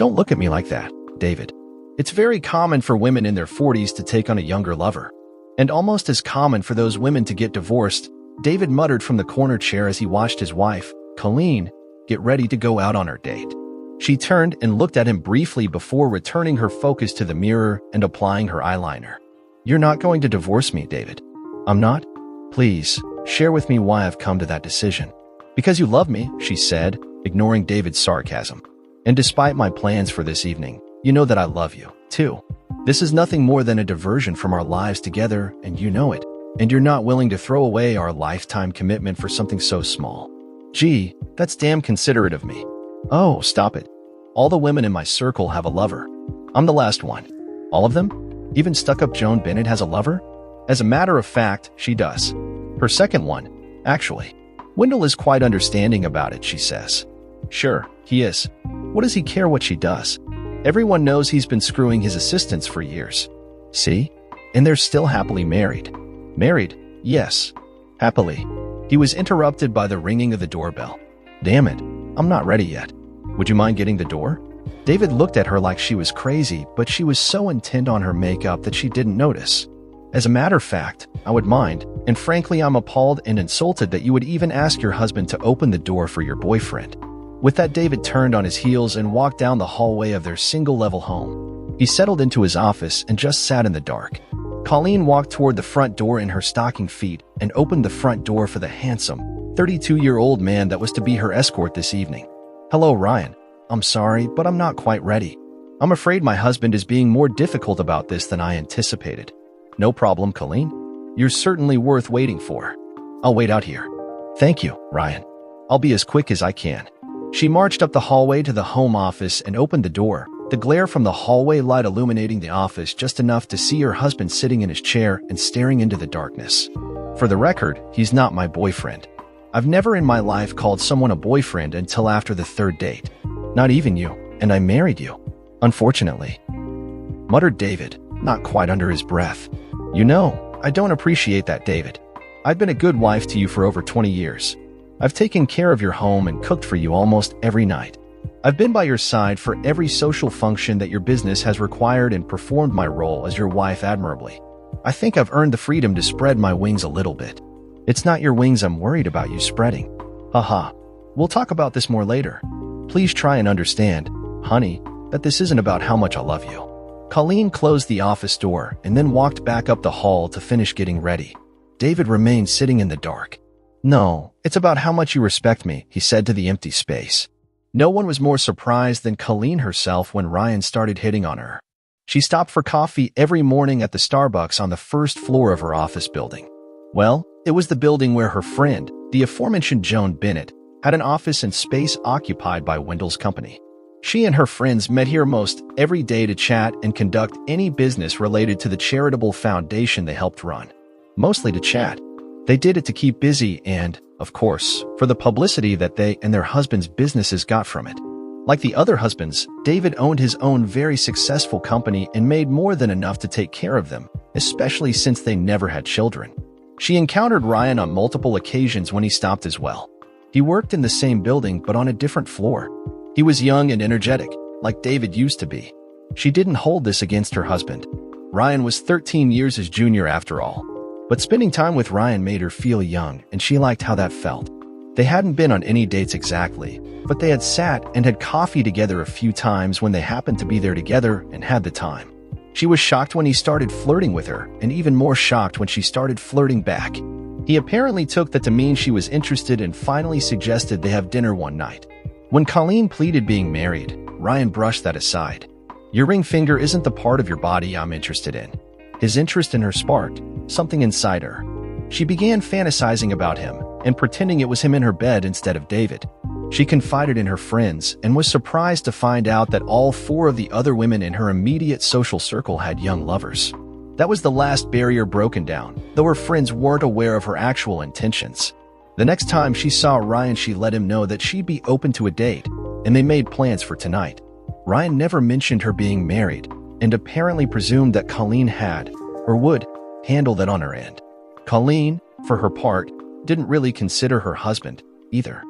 Don't look at me like that, David. It's very common for women in their 40s to take on a younger lover. And almost as common for those women to get divorced, David muttered from the corner chair as he watched his wife, Colleen, get ready to go out on her date. She turned and looked at him briefly before returning her focus to the mirror and applying her eyeliner. You're not going to divorce me, David. I'm not? Please, share with me why I've come to that decision. Because you love me, she said, ignoring David's sarcasm. And despite my plans for this evening, you know that I love you, too. This is nothing more than a diversion from our lives together, and you know it. And you're not willing to throw away our lifetime commitment for something so small. Gee, that's damn considerate of me. Oh, stop it. All the women in my circle have a lover. I'm the last one. All of them? Even stuck-up Joan Bennett has a lover? As a matter of fact, she does. Her second one, actually. Wendell is quite understanding about it, she says. Sure, he is. What does he care what she does? Everyone knows he's been screwing his assistants for years. See? And they're still happily married. Married? Yes. Happily. He was interrupted by the ringing of the doorbell. Damn it, I'm not ready yet. Would you mind getting the door? David looked at her like she was crazy, but she was so intent on her makeup that she didn't notice. As a matter of fact, I would mind, and frankly I'm appalled and insulted that you would even ask your husband to open the door for your boyfriend. With that, David turned on his heels and walked down the hallway of their single-level home. He settled into his office and just sat in the dark. Colleen walked toward the front door in her stocking feet and opened the front door for the handsome, 32-year-old man that was to be her escort this evening. Hello, Ryan. I'm sorry, but I'm not quite ready. I'm afraid my husband is being more difficult about this than I anticipated. No problem, Colleen. You're certainly worth waiting for. I'll wait out here. Thank you, Ryan. I'll be as quick as I can. She marched up the hallway to the home office and opened the door, the glare from the hallway light illuminating the office just enough to see her husband sitting in his chair and staring into the darkness. For the record, he's not my boyfriend. I've never in my life called someone a boyfriend until after the third date. Not even you, and I married you. Unfortunately. Muttered David, not quite under his breath. You know, I don't appreciate that, David. I've been a good wife to you for over 20 years. I've taken care of your home and cooked for you almost every night. I've been by your side for every social function that your business has required and performed my role as your wife admirably. I think I've earned the freedom to spread my wings a little bit. It's not your wings I'm worried about you spreading. Haha. We'll talk about this more later. Please try and understand, honey, that this isn't about how much I love you. Colleen closed the office door and then walked back up the hall to finish getting ready. David remained sitting in the dark. No, it's about how much you respect me, he said to the empty space. No one was more surprised than Colleen herself when Ryan started hitting on her. She stopped for coffee every morning at the Starbucks on the first floor of her office building. Well, it was the building where her friend, the aforementioned Joan Bennett, had an office and space occupied by Wendell's company. She and her friends met here most every day to chat and conduct any business related to the charitable foundation they helped run. Mostly to chat. They did it to keep busy and, of course, for the publicity that they and their husbands' businesses got from it. Like the other husbands, David owned his own very successful company and made more than enough to take care of them, especially since they never had children. She encountered Ryan on multiple occasions when he stopped as well. He worked in the same building but on a different floor. He was young and energetic, like David used to be. She didn't hold this against her husband. Ryan was 13 years his junior after all. But spending time with Ryan made her feel young, and she liked how that felt. They hadn't been on any dates exactly, but they had sat and had coffee together a few times when they happened to be there together and had the time. She was shocked when he started flirting with her, and even more shocked when she started flirting back. He apparently took that to mean she was interested and finally suggested they have dinner one night. When Colleen pleaded being married, Ryan brushed that aside. Your ring finger isn't the part of your body I'm interested in. His interest in her sparked something inside her. She began fantasizing about him and pretending it was him in her bed instead of David. She confided in her friends and was surprised to find out that all 4 of the other women in her immediate social circle had young lovers. That was the last barrier broken down, though her friends weren't aware of her actual intentions. The next time she saw Ryan, she let him know that she'd be open to a date, and they made plans for tonight. Ryan never mentioned her being married, and apparently presumed that Colleen had, or would, handle that on her end. Colleen, for her part, didn't really consider her husband, either.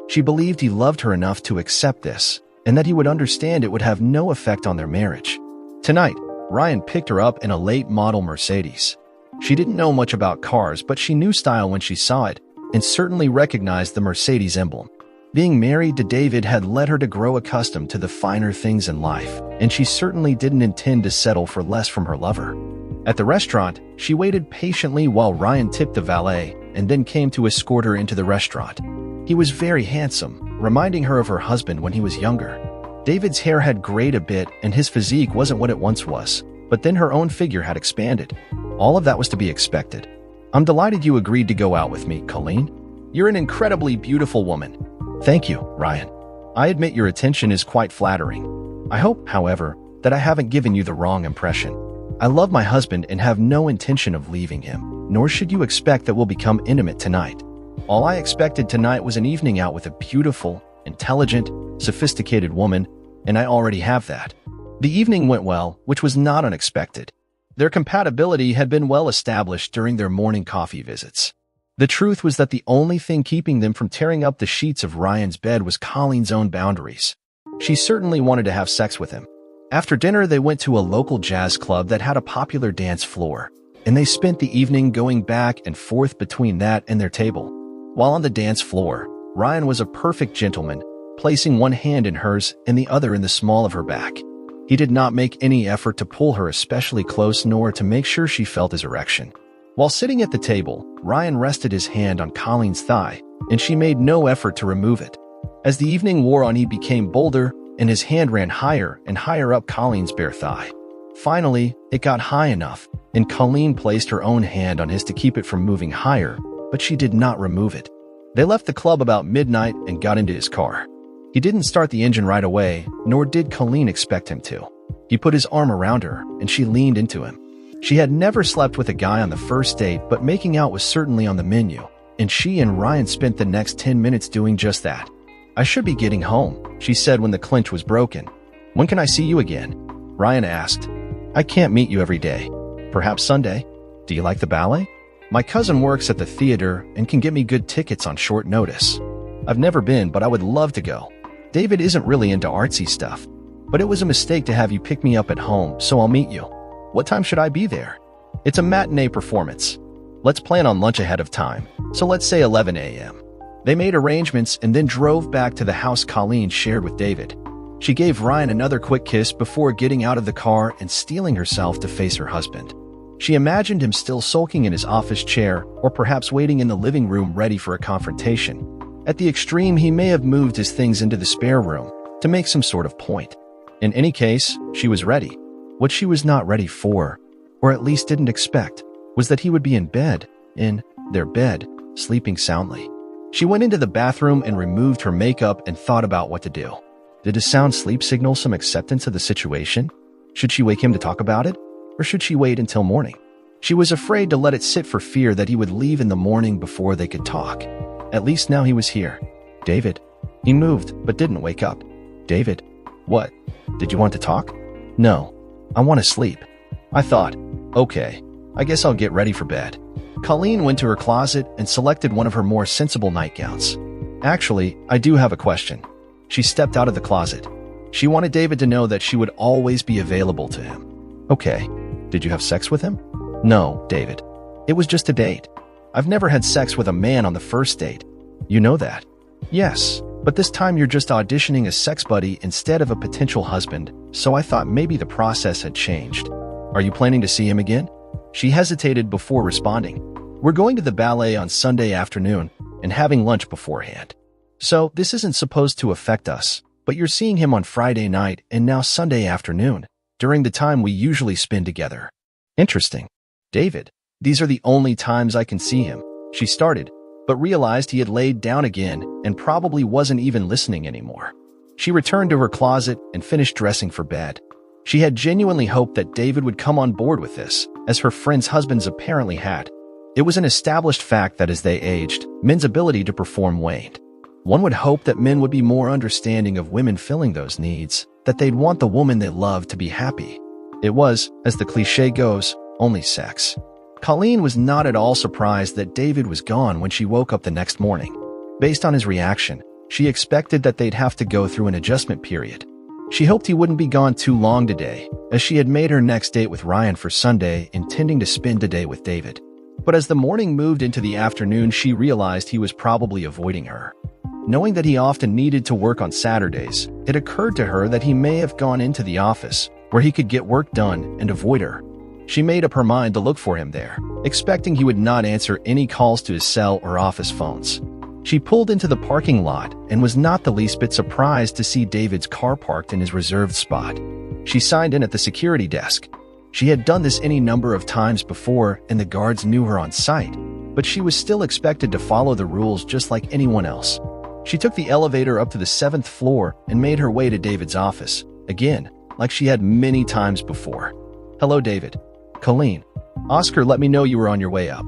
She believed he loved her enough to accept this, and that he would understand it would have no effect on their marriage. Tonight, Ryan picked her up in a late-model Mercedes. She didn't know much about cars, but she knew style when she saw it, and certainly recognized the Mercedes emblem. Being married to David had led her to grow accustomed to the finer things in life, and she certainly didn't intend to settle for less from her lover. At the restaurant, she waited patiently while Ryan tipped the valet and then came to escort her into the restaurant. He was very handsome, reminding her of her husband when he was younger. David's hair had grayed a bit and his physique wasn't what it once was, but then her own figure had expanded. All of that was to be expected. "I'm delighted you agreed to go out with me, Colleen. You're an incredibly beautiful woman." "Thank you, Ryan. I admit your attention is quite flattering. I hope, however, that I haven't given you the wrong impression. I love my husband and have no intention of leaving him, nor should you expect that we'll become intimate tonight. All I expected tonight was an evening out with a beautiful, intelligent, sophisticated woman, and I already have that." The evening went well, which was not unexpected. Their compatibility had been well established during their morning coffee visits. The truth was that the only thing keeping them from tearing up the sheets of Ryan's bed was Colleen's own boundaries. She certainly wanted to have sex with him. After dinner, they went to a local jazz club that had a popular dance floor, and they spent the evening going back and forth between that and their table. While on the dance floor, Ryan was a perfect gentleman, placing one hand in hers and the other in the small of her back. He did not make any effort to pull her especially close nor to make sure she felt his erection. While sitting at the table, Ryan rested his hand on Colleen's thigh, and she made no effort to remove it. As the evening wore on, he became bolder, and his hand ran higher and higher up Colleen's bare thigh. Finally, it got high enough, and Colleen placed her own hand on his to keep it from moving higher, but she did not remove it. They left the club about midnight and got into his car. He didn't start the engine right away, nor did Colleen expect him to. He put his arm around her, and she leaned into him. She had never slept with a guy on the first date, but making out was certainly on the menu, and she and Ryan spent the next 10 minutes doing just that. "I should be getting home," she said when the clinch was broken. "When can I see you again?" Ryan asked. "I can't meet you every day. Perhaps Sunday? Do you like the ballet? My cousin works at the theater and can get me good tickets on short notice. I've never been, but I would love to go. David isn't really into artsy stuff, but it was a mistake to have you pick me up at home, so I'll meet you. What time should I be there? It's a matinee performance. Let's plan on lunch ahead of time, so let's say 11 a.m. They made arrangements and then drove back to the house Colleen shared with David. She gave Ryan another quick kiss before getting out of the car and steeling herself to face her husband. She imagined him still sulking in his office chair or perhaps waiting in the living room ready for a confrontation. At the extreme, he may have moved his things into the spare room to make some sort of point. In any case, she was ready. What she was not ready for, or at least didn't expect, was that he would be in bed, in their bed, sleeping soundly. She went into the bathroom and removed her makeup and thought about what to do. Did a sound sleep signal some acceptance of the situation? Should she wake him to talk about it? Or should she wait until morning? She was afraid to let it sit for fear that he would leave in the morning before they could talk. At least now he was here. "David." He moved, but didn't wake up. "David." "What? Did you want to talk?" "No. I want to sleep." I thought, "Okay, I guess I'll get ready for bed." Colleen went to her closet and selected one of her more sensible nightgowns. "Actually, I do have a question." She stepped out of the closet. She wanted David to know that she would always be available to him. "Okay. Did you have sex with him?" "No, David. It was just a date. I've never had sex with a man on the first date." "You know that?" "Yes, but this time you're just auditioning a sex buddy instead of a potential husband, so I thought maybe the process had changed." "Are you planning to see him again?" She hesitated before responding. "We're going to the ballet on Sunday afternoon and having lunch beforehand. So this isn't supposed to affect us, but you're seeing him on Friday night and now Sunday afternoon, during the time we usually spend together." "Interesting. David, these are the only times I can see him," she started, but realized he had laid down again and probably wasn't even listening anymore. She returned to her closet and finished dressing for bed. She had genuinely hoped that David would come on board with this, as her friends' husbands apparently had. It was an established fact that as they aged, men's ability to perform waned. One would hope that men would be more understanding of women filling those needs, that they'd want the woman they loved to be happy. It was, as the cliche goes, only sex. Colleen was not at all surprised that David was gone when she woke up the next morning. Based on his reaction, She expected that they'd have to go through an adjustment period. She hoped he wouldn't be gone too long today, as she had made her next date with Ryan for Sunday, intending to spend the day with David. But as the morning moved into the afternoon, she realized he was probably avoiding her. Knowing that he often needed to work on Saturdays, it occurred to her that he may have gone into the office, where he could get work done and avoid her. She made up her mind to look for him there, expecting he would not answer any calls to his cell or office phones. She pulled into the parking lot and was not the least bit surprised to see David's car parked in his reserved spot. She signed in at the security desk. She had done this any number of times before, and the guards knew her on sight, but she was still expected to follow the rules just like anyone else. She took the elevator up to the 7th floor and made her way to David's office, again, like she had many times before. "Hello, David. Colleen. Oscar let me know you were on your way up.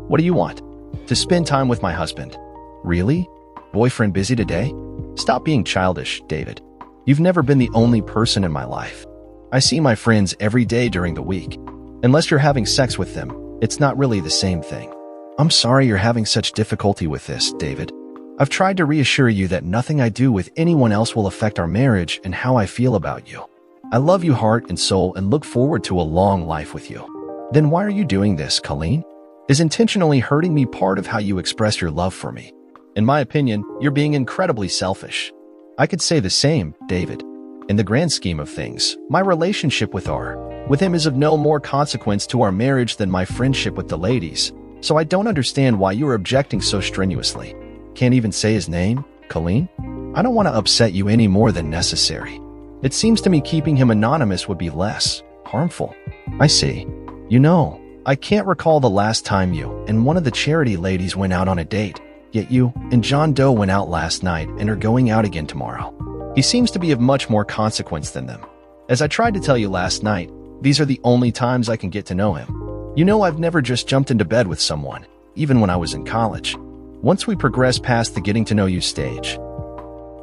What do you want?" "To spend time with my husband." "Really? Boyfriend busy today?" "Stop being childish, David. You've never been the only person in my life. I see my friends every day during the week. Unless you're having sex with them, it's not really the same thing." "I'm sorry you're having such difficulty with this, David. I've tried to reassure you that nothing I do with anyone else will affect our marriage and how I feel about you. I love you heart and soul and look forward to a long life with you." "Then why are you doing this, Colleen? Is intentionally hurting me part of how you express your love for me? In my opinion, you're being incredibly selfish." "I could say the same, David. In the grand scheme of things, my relationship with him is of no more consequence to our marriage than my friendship with the ladies, so I don't understand why you're objecting so strenuously." "Can't even say his name, Colleen? I don't want to upset you any more than necessary. It seems to me keeping him anonymous would be less harmful." "I see. You know, I can't recall the last time you and one of the charity ladies went out on a date, yet you and John Doe went out last night and are going out again tomorrow. He seems to be of much more consequence than them. As I tried to tell you last night, these are the only times I can get to know him. You know I've never just jumped into bed with someone, even when I was in college. Once we progress past the getting to know you stage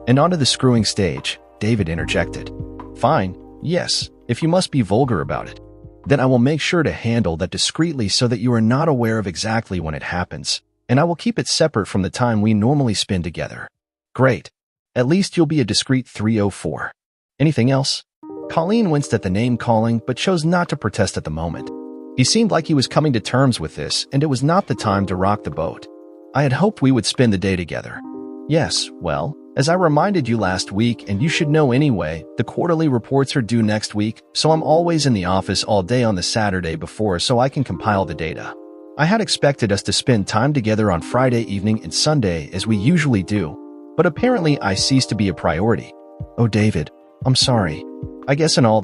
and onto the screwing stage," David interjected. "Fine, yes, if you must be vulgar about it. Then I will make sure to handle that discreetly so that you are not aware of exactly when it happens, and I will keep it separate from the time we normally spend together." "Great. At least you'll be a discreet 304. Anything else?" Colleen winced at the name-calling but chose not to protest at the moment. He seemed like he was coming to terms with this, and it was not the time to rock the boat. "I had hoped we would spend the day together." "Yes, well, as I reminded you last week, and you should know anyway, the quarterly reports are due next week, so I'm always in the office all day on the Saturday before so I can compile the data. I had expected us to spend time together on Friday evening and Sunday as we usually do, but apparently I ceased to be a priority." "Oh, David, I'm sorry. I guess in all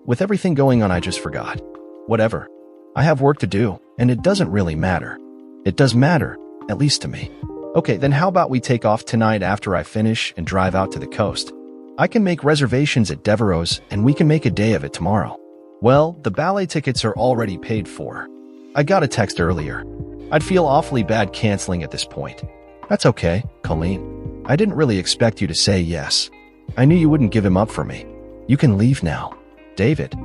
with everything going on I just forgot." "Whatever. I have work to do, and it doesn't really matter." "It does matter, at least to me." "Okay, then how about we take off tonight after I finish and drive out to the coast? I can make reservations at Devereaux's and we can make a day of it tomorrow." "Well, the ballet tickets are already paid for. I got a text earlier. I'd feel awfully bad canceling at this point." "That's okay, Colleen. I didn't really expect you to say yes. I knew you wouldn't give him up for me. You can leave now, David."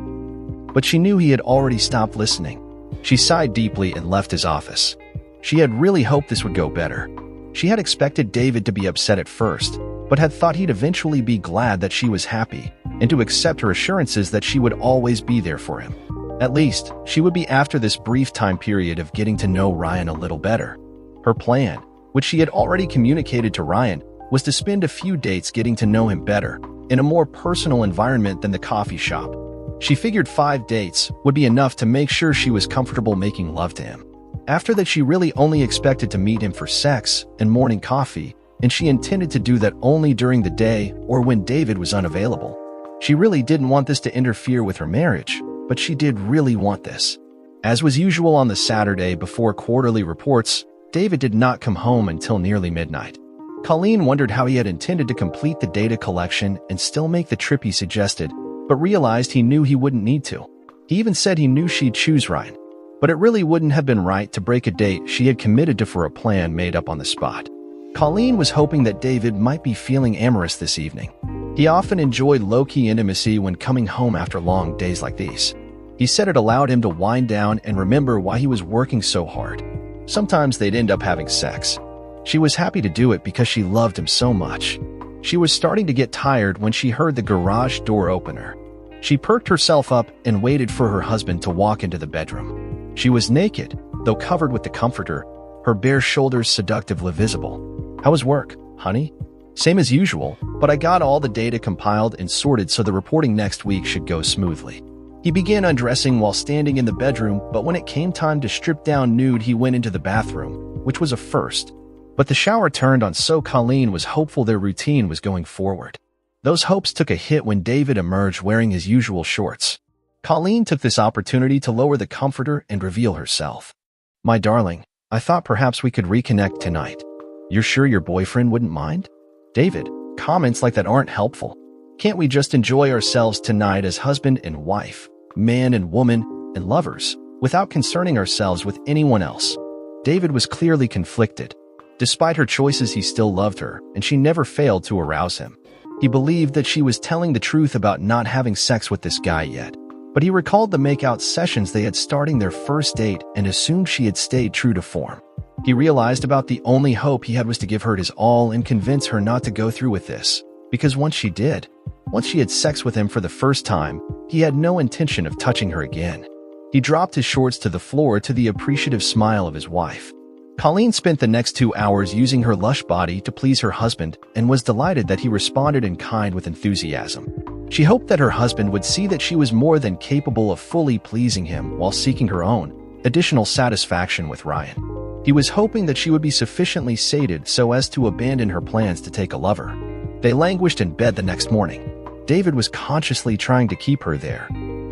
But she knew he had already stopped listening. She sighed deeply and left his office. She had really hoped this would go better. She had expected David to be upset at first, but had thought he'd eventually be glad that she was happy and to accept her assurances that she would always be there for him. At least, she would be after this brief time period of getting to know Ryan a little better. Her plan, which she had already communicated to Ryan, was to spend a few dates getting to know him better, in a more personal environment than the coffee shop. She figured 5 dates would be enough to make sure she was comfortable making love to him. After that, she really only expected to meet him for sex and morning coffee, and she intended to do that only during the day or when David was unavailable. She really didn't want this to interfere with her marriage, but she did really want this. As was usual on the Saturday before quarterly reports, David did not come home until nearly midnight. Colleen wondered how he had intended to complete the data collection and still make the trip he suggested, but realized he knew he wouldn't need to. He even said he knew she'd choose Ryan, but it really wouldn't have been right to break a date she had committed to for a plan made up on the spot. Colleen was hoping that David might be feeling amorous this evening. He often enjoyed low-key intimacy when coming home after long days like these. He said it allowed him to wind down and remember why he was working so hard. Sometimes they'd end up having sex. She was happy to do it because she loved him so much. She was starting to get tired when she heard the garage door opener. She perked herself up and waited for her husband to walk into the bedroom. She was naked, though covered with the comforter, her bare shoulders seductively visible. "How was work, honey?" "Same as usual, but I got all the data compiled and sorted so the reporting next week should go smoothly." He began undressing while standing in the bedroom, but when it came time to strip down nude, he went into the bathroom, which was a first. But the shower turned on, so Colleen was hopeful their routine was going forward. Those hopes took a hit when David emerged wearing his usual shorts. Colleen took this opportunity to lower the comforter and reveal herself. "My darling, I thought perhaps we could reconnect tonight. You're sure your boyfriend wouldn't mind?" "David, comments like that aren't helpful. Can't we just enjoy ourselves tonight as husband and wife, man and woman, and lovers, without concerning ourselves with anyone else?" David was clearly conflicted. Despite her choices, he still loved her, and she never failed to arouse him. He believed that she was telling the truth about not having sex with this guy yet, but he recalled the makeout sessions they had starting their first date and assumed she had stayed true to form. He realized about the only hope he had was to give her his all and convince her not to go through with this, because once she had sex with him for the first time, he had no intention of touching her again. He dropped his shorts to the floor to the appreciative smile of his wife. Colleen spent the next 2 hours using her lush body to please her husband and was delighted that he responded in kind with enthusiasm. She hoped that her husband would see that she was more than capable of fully pleasing him while seeking her own additional satisfaction with Ryan. He was hoping that she would be sufficiently sated so as to abandon her plans to take a lover. They languished in bed the next morning. David was consciously trying to keep her there,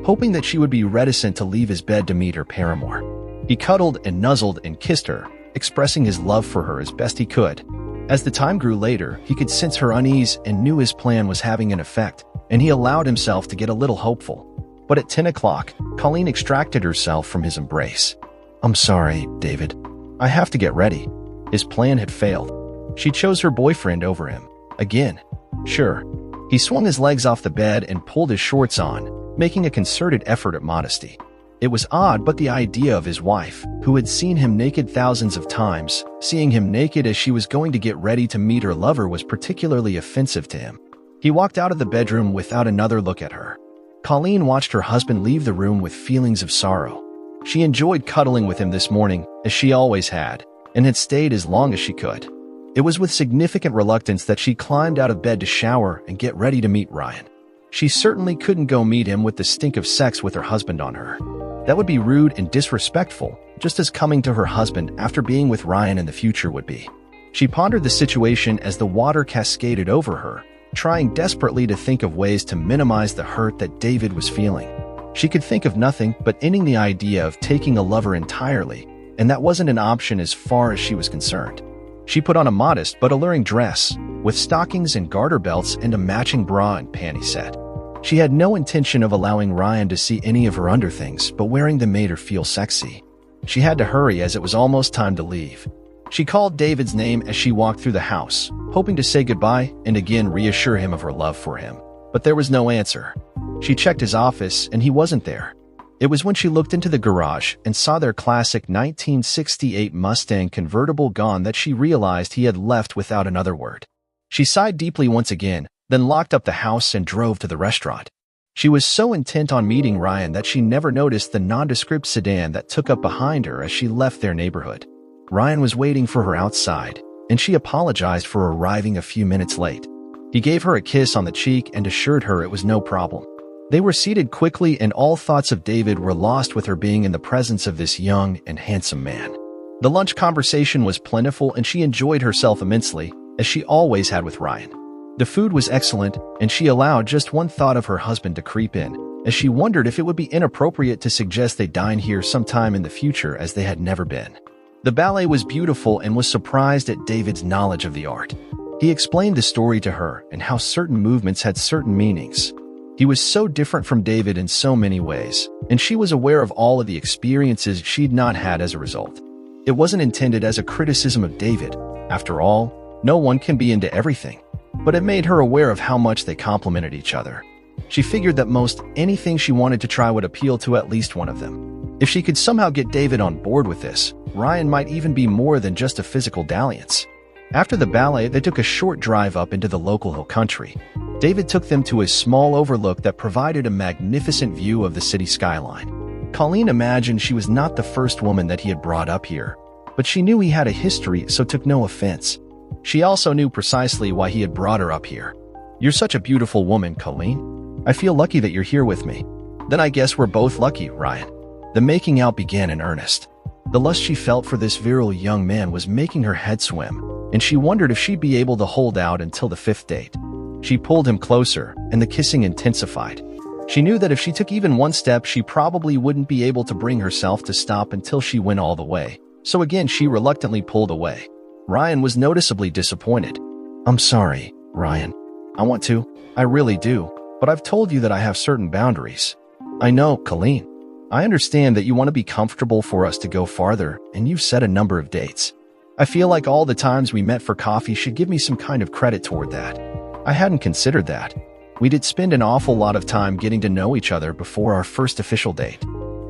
hoping that she would be reticent to leave his bed to meet her paramour. He cuddled and nuzzled and kissed her, expressing his love for her as best he could. As the time grew later, he could sense her unease and knew his plan was having an effect, and he allowed himself to get a little hopeful. But at 10 o'clock, Colleen extracted herself from his embrace. "I'm sorry, David. I have to get ready." His plan had failed. She chose her boyfriend over him. Again. Sure. He swung his legs off the bed and pulled his shorts on, making a concerted effort at modesty. It was odd, but the idea of his wife, who had seen him naked thousands of times, seeing him naked as she was going to get ready to meet her lover was particularly offensive to him. He walked out of the bedroom without another look at her. Colleen watched her husband leave the room with feelings of sorrow. She enjoyed cuddling with him this morning, as she always had, and had stayed as long as she could. It was with significant reluctance that she climbed out of bed to shower and get ready to meet Ryan. She certainly couldn't go meet him with the stink of sex with her husband on her. That would be rude and disrespectful, just as coming to her husband after being with Ryan in the future would be. She pondered the situation as the water cascaded over her, trying desperately to think of ways to minimize the hurt that David was feeling. She could think of nothing but ending the idea of taking a lover entirely, and that wasn't an option as far as she was concerned. She put on a modest but alluring dress, with stockings and garter belts and a matching bra and panty set. She had no intention of allowing Ryan to see any of her underthings, but wearing them made her feel sexy. She had to hurry as it was almost time to leave. She called David's name as she walked through the house, hoping to say goodbye and again reassure him of her love for him. But there was no answer. She checked his office and he wasn't there. It was when she looked into the garage and saw their classic 1968 Mustang convertible gone that she realized he had left without another word. She sighed deeply once again, then locked up the house and drove to the restaurant. She was so intent on meeting Ryan that she never noticed the nondescript sedan that took up behind her as she left their neighborhood. Ryan was waiting for her outside, and she apologized for arriving a few minutes late. He gave her a kiss on the cheek and assured her it was no problem. They were seated quickly, and all thoughts of David were lost with her being in the presence of this young and handsome man. The lunch conversation was plentiful, and she enjoyed herself immensely, as she always had with Ryan. The food was excellent, and she allowed just one thought of her husband to creep in, as she wondered if it would be inappropriate to suggest they dine here sometime in the future, as they had never been. The ballet was beautiful and was surprised at David's knowledge of the art. He explained the story to her and how certain movements had certain meanings. He was so different from David in so many ways, and she was aware of all of the experiences she'd not had as a result. It wasn't intended as a criticism of David. After all, no one can be into everything. But it made her aware of how much they complemented each other. She figured that most anything she wanted to try would appeal to at least one of them. If she could somehow get David on board with this, Ryan might even be more than just a physical dalliance. After the ballet, they took a short drive up into the local hill country. David took them to a small overlook that provided a magnificent view of the city skyline. Colleen imagined she was not the first woman that he had brought up here, but she knew he had a history, so took no offense. She also knew precisely why he had brought her up here. "You're such a beautiful woman, Colleen. I feel lucky that you're here with me." "Then I guess we're both lucky, Ryan." The making out began in earnest. The lust she felt for this virile young man was making her head swim, and she wondered if she'd be able to hold out until the fifth date. She pulled him closer, and the kissing intensified. She knew that if she took even one step, she probably wouldn't be able to bring herself to stop until she went all the way. So again, she reluctantly pulled away. Ryan was noticeably disappointed. "I'm sorry, Ryan. I want to. I really do. But I've told you that I have certain boundaries." "I know, Colleen. I understand that you want to be comfortable for us to go farther, and you've set a number of dates. I feel like all the times we met for coffee should give me some kind of credit toward that. I hadn't considered that. We did spend an awful lot of time getting to know each other before our first official date.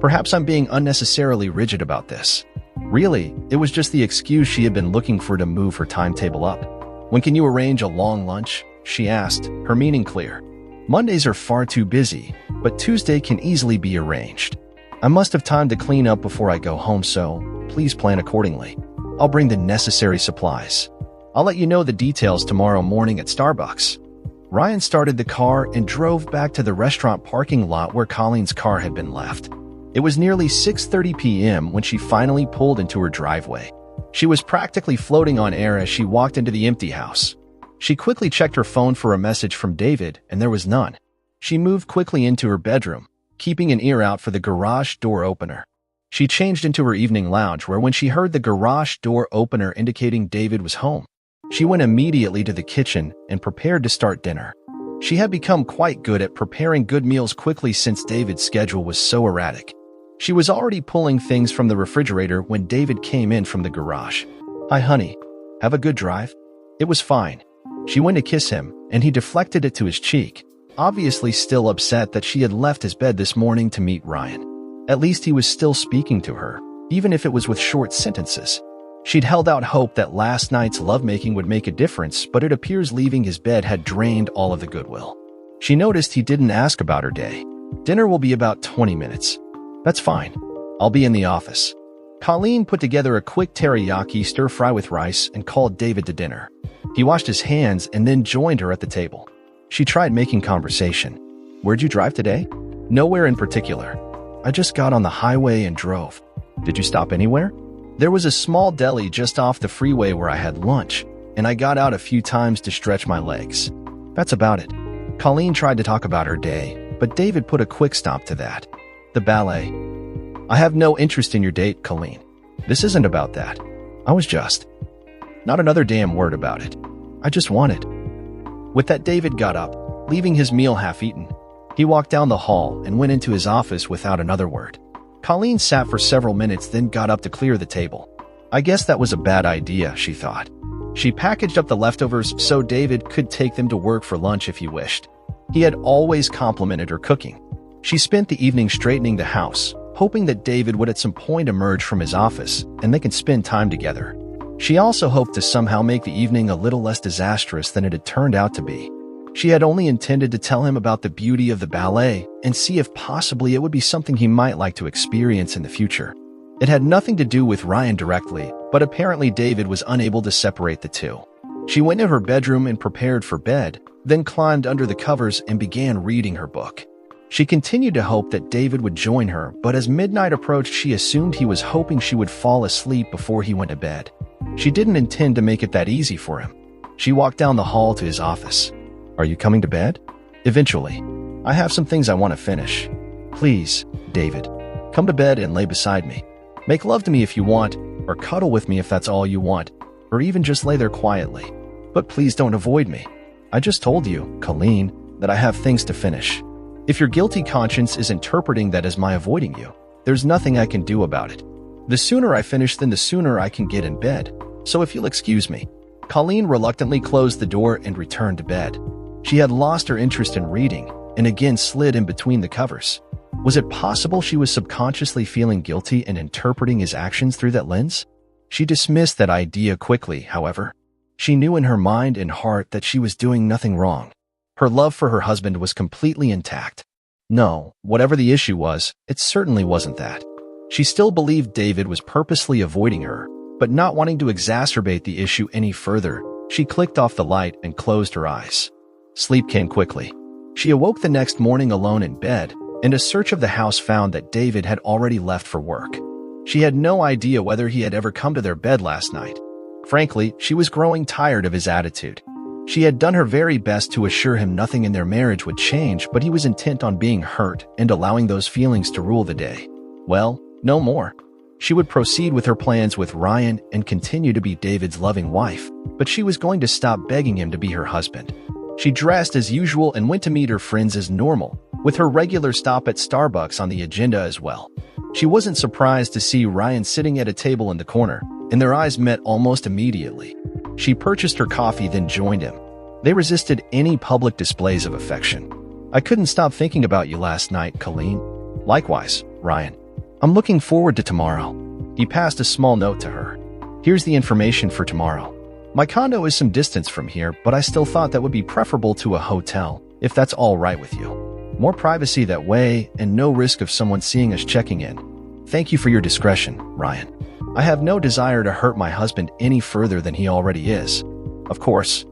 Perhaps I'm being unnecessarily rigid about this." Really, it was just the excuse she had been looking for to move her timetable up. "When can you arrange a long lunch?" she asked, her meaning clear. "Mondays are far too busy, but Tuesday can easily be arranged. I must have time to clean up before I go home, so please plan accordingly. I'll bring the necessary supplies. I'll let you know the details tomorrow morning at Starbucks." Ryan started the car and drove back to the restaurant parking lot where Colleen's car had been left. It was nearly 6:30 p.m. when she finally pulled into her driveway. She was practically floating on air as she walked into the empty house. She quickly checked her phone for a message from David, and there was none. She moved quickly into her bedroom, keeping an ear out for the garage door opener. She changed into her evening lounge where when she heard the garage door opener indicating David was home, she went immediately to the kitchen and prepared to start dinner. She had become quite good at preparing good meals quickly since David's schedule was so erratic. She was already pulling things from the refrigerator when David came in from the garage. "Hi, honey. Have a good drive?" It was fine. She went to kiss him, and he deflected it to his cheek, obviously still upset that she had left his bed this morning to meet Ryan. At least he was still speaking to her, even if it was with short sentences. She'd held out hope that last night's lovemaking would make a difference, but it appears leaving his bed had drained all of the goodwill. She noticed he didn't ask about her day. "Dinner will be about 20 minutes. "That's fine. I'll be in the office." Colleen put together a quick teriyaki stir-fry with rice and called David to dinner. He washed his hands and then joined her at the table. She tried making conversation. "Where'd you drive today?" "Nowhere in particular. I just got on the highway and drove." "Did you stop anywhere?" "There was a small deli just off the freeway where I had lunch, and I got out a few times to stretch my legs. That's about it." Colleen tried to talk about her day, but David put a quick stop to that. "The ballet." "I have no interest in your date, Colleen. This isn't about that. I was just..." "Not another damn word about it. I just wanted..." With that, David got up, leaving his meal half-eaten. He walked down the hall and went into his office without another word. Colleen sat for several minutes, then got up to clear the table. I guess that was a bad idea, she thought. She packaged up the leftovers so David could take them to work for lunch if he wished. He had always complimented her cooking. She spent the evening straightening the house, hoping that David would at some point emerge from his office and they could spend time together. She also hoped to somehow make the evening a little less disastrous than it had turned out to be. She had only intended to tell him about the beauty of the ballet and see if possibly it would be something he might like to experience in the future. It had nothing to do with Ryan directly, but apparently David was unable to separate the two. She went to her bedroom and prepared for bed, then climbed under the covers and began reading her book. She continued to hope that David would join her, but as midnight approached, she assumed he was hoping she would fall asleep before he went to bed. She didn't intend to make it that easy for him. She walked down the hall to his office. "Are you coming to bed?" "Eventually. I have some things I want to finish." "Please, David, come to bed and lay beside me. Make love to me if you want, or cuddle with me if that's all you want, or even just lay there quietly. But please don't avoid me. I just told you, Colleen, that I have things to finish. If your guilty conscience is interpreting that as my avoiding you, there's nothing I can do about it. The sooner I finish, then the sooner I can get in bed. So if you'll excuse me." Colleen reluctantly closed the door and returned to bed. She had lost her interest in reading and again slid in between the covers. Was it possible she was subconsciously feeling guilty and interpreting his actions through that lens? She dismissed that idea quickly, however. She knew in her mind and heart that she was doing nothing wrong. Her love for her husband was completely intact. No, whatever the issue was, it certainly wasn't that. She still believed David was purposely avoiding her, but not wanting to exacerbate the issue any further, she clicked off the light and closed her eyes. Sleep came quickly. She awoke the next morning alone in bed, and a search of the house found that David had already left for work. She had no idea whether he had ever come to their bed last night. Frankly, she was growing tired of his attitude. She had done her very best to assure him nothing in their marriage would change, but he was intent on being hurt and allowing those feelings to rule the day. Well, no more. She would proceed with her plans with Ryan and continue to be David's loving wife, but she was going to stop begging him to be her husband. She dressed as usual and went to meet her friends as normal, with her regular stop at Starbucks on the agenda as well. She wasn't surprised to see Ryan sitting at a table in the corner, and their eyes met almost immediately. She purchased her coffee, then joined him. They resisted any public displays of affection. "I couldn't stop thinking about you last night, Colleen." "Likewise, Ryan. I'm looking forward to tomorrow." He passed a small note to her. "Here's the information for tomorrow. My condo is some distance from here, but I still thought that would be preferable to a hotel, if that's all right with you. More privacy that way, and no risk of someone seeing us checking in. Thank you for your discretion, Ryan. I have no desire to hurt my husband any further than he already is. Of course."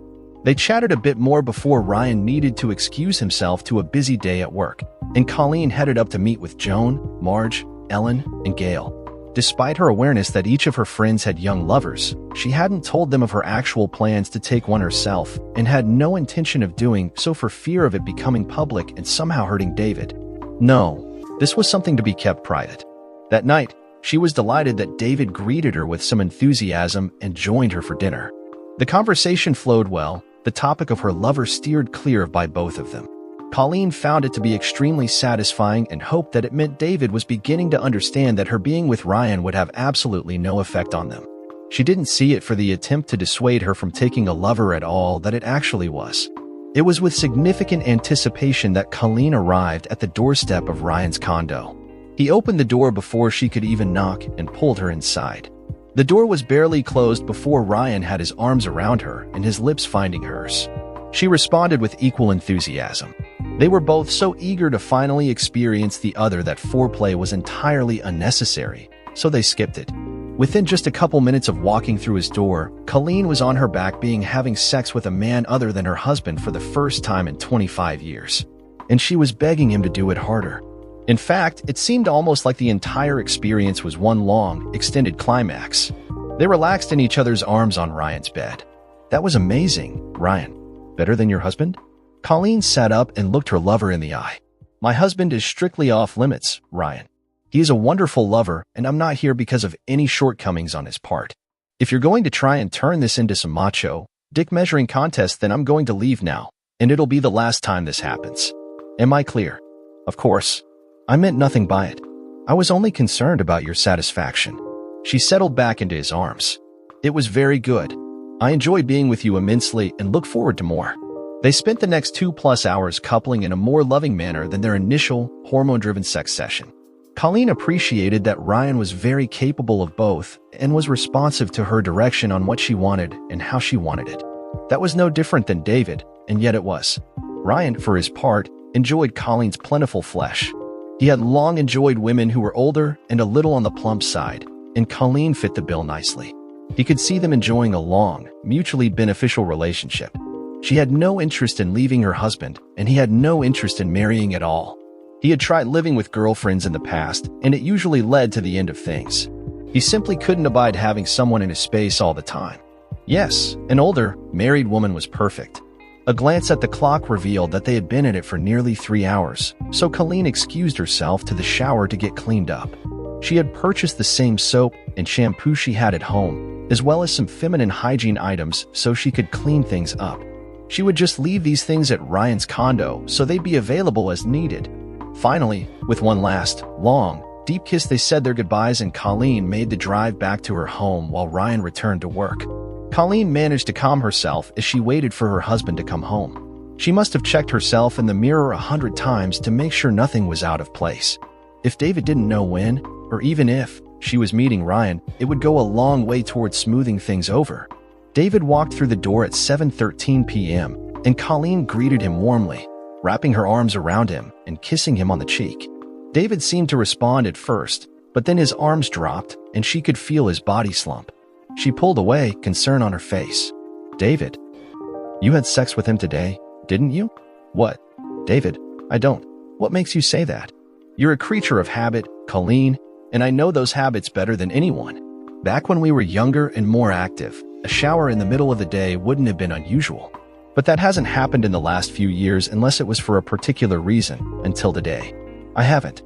They chatted a bit more before Ryan needed to excuse himself to a busy day at work, and Colleen headed up to meet with Joan, Marge, Ellen, and Gail. Despite her awareness that each of her friends had young lovers, she hadn't told them of her actual plans to take one herself and had no intention of doing so for fear of it becoming public and somehow hurting David. No, this was something to be kept private. That night, she was delighted that David greeted her with some enthusiasm and joined her for dinner. The conversation flowed well, the topic of her lover steered clear by both of them. Colleen found it to be extremely satisfying and hoped that it meant David was beginning to understand that her being with Ryan would have absolutely no effect on them. She didn't see it for the attempt to dissuade her from taking a lover at all that it actually was. It was with significant anticipation that Colleen arrived at the doorstep of Ryan's condo. He opened the door before she could even knock and pulled her inside. The door was barely closed before Ryan had his arms around her and his lips finding hers. She responded with equal enthusiasm. They were both so eager to finally experience the other that foreplay was entirely unnecessary, so they skipped it. Within just a couple minutes of walking through his door, Colleen was on her back having sex with a man other than her husband for the first time in 25 years. And she was begging him to do it harder. In fact, it seemed almost like the entire experience was one long, extended climax. They relaxed in each other's arms on Ryan's bed. "That was amazing, Ryan. Better than your husband?" Colleen sat up and looked her lover in the eye. "My husband is strictly off limits, Ryan. He is a wonderful lover, and I'm not here because of any shortcomings on his part. If you're going to try and turn this into some macho, dick measuring contest, then I'm going to leave now, and it'll be the last time this happens. Am I clear?" "Of course. I meant nothing by it. I was only concerned about your satisfaction." She settled back into his arms. "It was very good. I enjoyed being with you immensely and look forward to more." They spent the next 2+ hours coupling in a more loving manner than their initial, hormone-driven sex session. Colleen appreciated that Ryan was very capable of both and was responsive to her direction on what she wanted and how she wanted it. That was no different than David, and yet it was. Ryan, for his part, enjoyed Colleen's plentiful flesh. He had long enjoyed women who were older and a little on the plump side, and Colleen fit the bill nicely. He could see them enjoying a long, mutually beneficial relationship. She had no interest in leaving her husband, and he had no interest in marrying at all. He had tried living with girlfriends in the past, and it usually led to the end of things. He simply couldn't abide having someone in his space all the time. Yes, an older, married woman was perfect. A glance at the clock revealed that they had been at it for nearly 3 hours, so Colleen excused herself to the shower to get cleaned up. She had purchased the same soap and shampoo she had at home, as well as some feminine hygiene items so she could clean things up. She would just leave these things at Ryan's condo so they'd be available as needed. Finally, with one last, long, deep kiss, they said their goodbyes and Colleen made the drive back to her home while Ryan returned to work. Colleen managed to calm herself as she waited for her husband to come home. She must have checked herself in the mirror 100 times to make sure nothing was out of place. If David didn't know when, or even if, she was meeting Ryan, it would go a long way towards smoothing things over. David walked through the door at 7:13 p.m., and Colleen greeted him warmly, wrapping her arms around him and kissing him on the cheek. David seemed to respond at first, but then his arms dropped and she could feel his body slump. She pulled away, concern on her face. "David, you had sex with him today, didn't you?" "What?" "David, I don't. What makes you say that? You're a creature of habit, Colleen, and I know those habits better than anyone. Back when we were younger and more active, a shower in the middle of the day wouldn't have been unusual. But that hasn't happened in the last few years unless it was for a particular reason, until today. I haven't."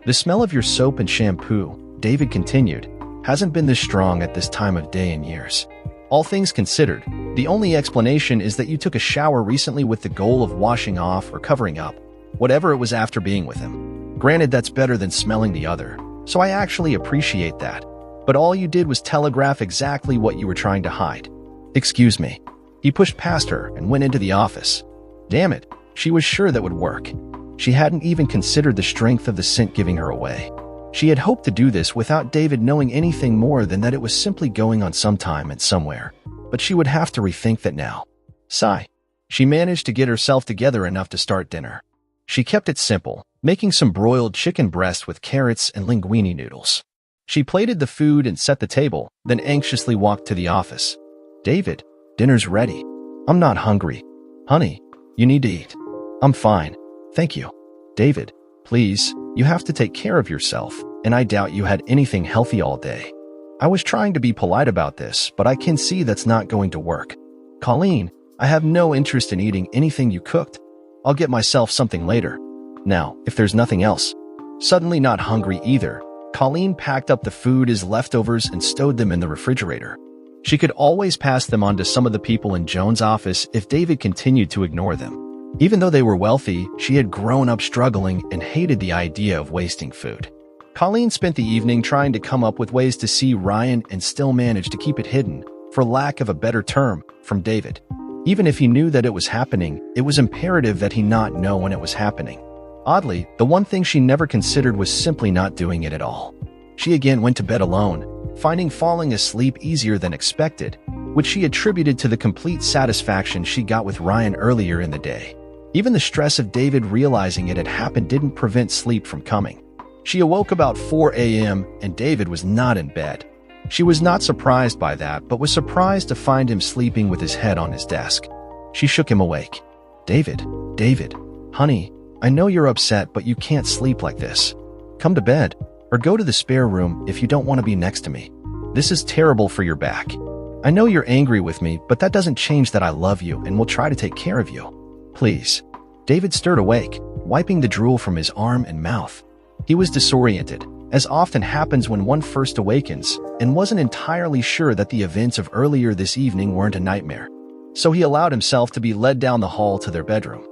"The smell of your soap and shampoo," David continued, "hasn't been this strong at this time of day in years. All things considered, the only explanation is that you took a shower recently with the goal of washing off or covering up whatever it was after being with him. Granted, that's better than smelling the other, so I actually appreciate that. But all you did was telegraph exactly what you were trying to hide." "Excuse me." He pushed past her and went into the office. Damn it, she was sure that would work. She hadn't even considered the strength of the scent giving her away. She had hoped to do this without David knowing anything more than that it was simply going on sometime and somewhere. But she would have to rethink that now. Sigh. She managed to get herself together enough to start dinner. She kept it simple, making some broiled chicken breast with carrots and linguine noodles. She plated the food and set the table, then anxiously walked to the office. "David, dinner's ready." "I'm not hungry." "Honey, you need to eat." "I'm fine, thank you." "David, please, you have to take care of yourself, and I doubt you had anything healthy all day." "I was trying to be polite about this, but I can see that's not going to work." "Colleen, I have no interest in eating anything you cooked. I'll get myself something later. Now, if there's nothing else." Suddenly not hungry either, Colleen packed up the food as leftovers and stowed them in the refrigerator. She could always pass them on to some of the people in Joan's office if David continued to ignore them. Even though they were wealthy, she had grown up struggling and hated the idea of wasting food. Colleen spent the evening trying to come up with ways to see Ryan and still managed to keep it hidden, for lack of a better term, from David. Even if he knew that it was happening, it was imperative that he not know when it was happening. Oddly, the one thing she never considered was simply not doing it at all. She again went to bed alone, finding falling asleep easier than expected, which she attributed to the complete satisfaction she got with Ryan earlier in the day. Even the stress of David realizing it had happened didn't prevent sleep from coming. She awoke about 4 a.m. and David was not in bed. She was not surprised by that, but was surprised to find him sleeping with his head on his desk. She shook him awake. David, honey, I know you're upset, but you can't sleep like this. Come to bed, or go to the spare room if you don't want to be next to me. This is terrible for your back. I know you're angry with me, but that doesn't change that I love you and will try to take care of you. Please." David stirred awake, wiping the drool from his arm and mouth. He was disoriented, as often happens when one first awakens, and wasn't entirely sure that the events of earlier this evening weren't a nightmare. So he allowed himself to be led down the hall to their bedroom.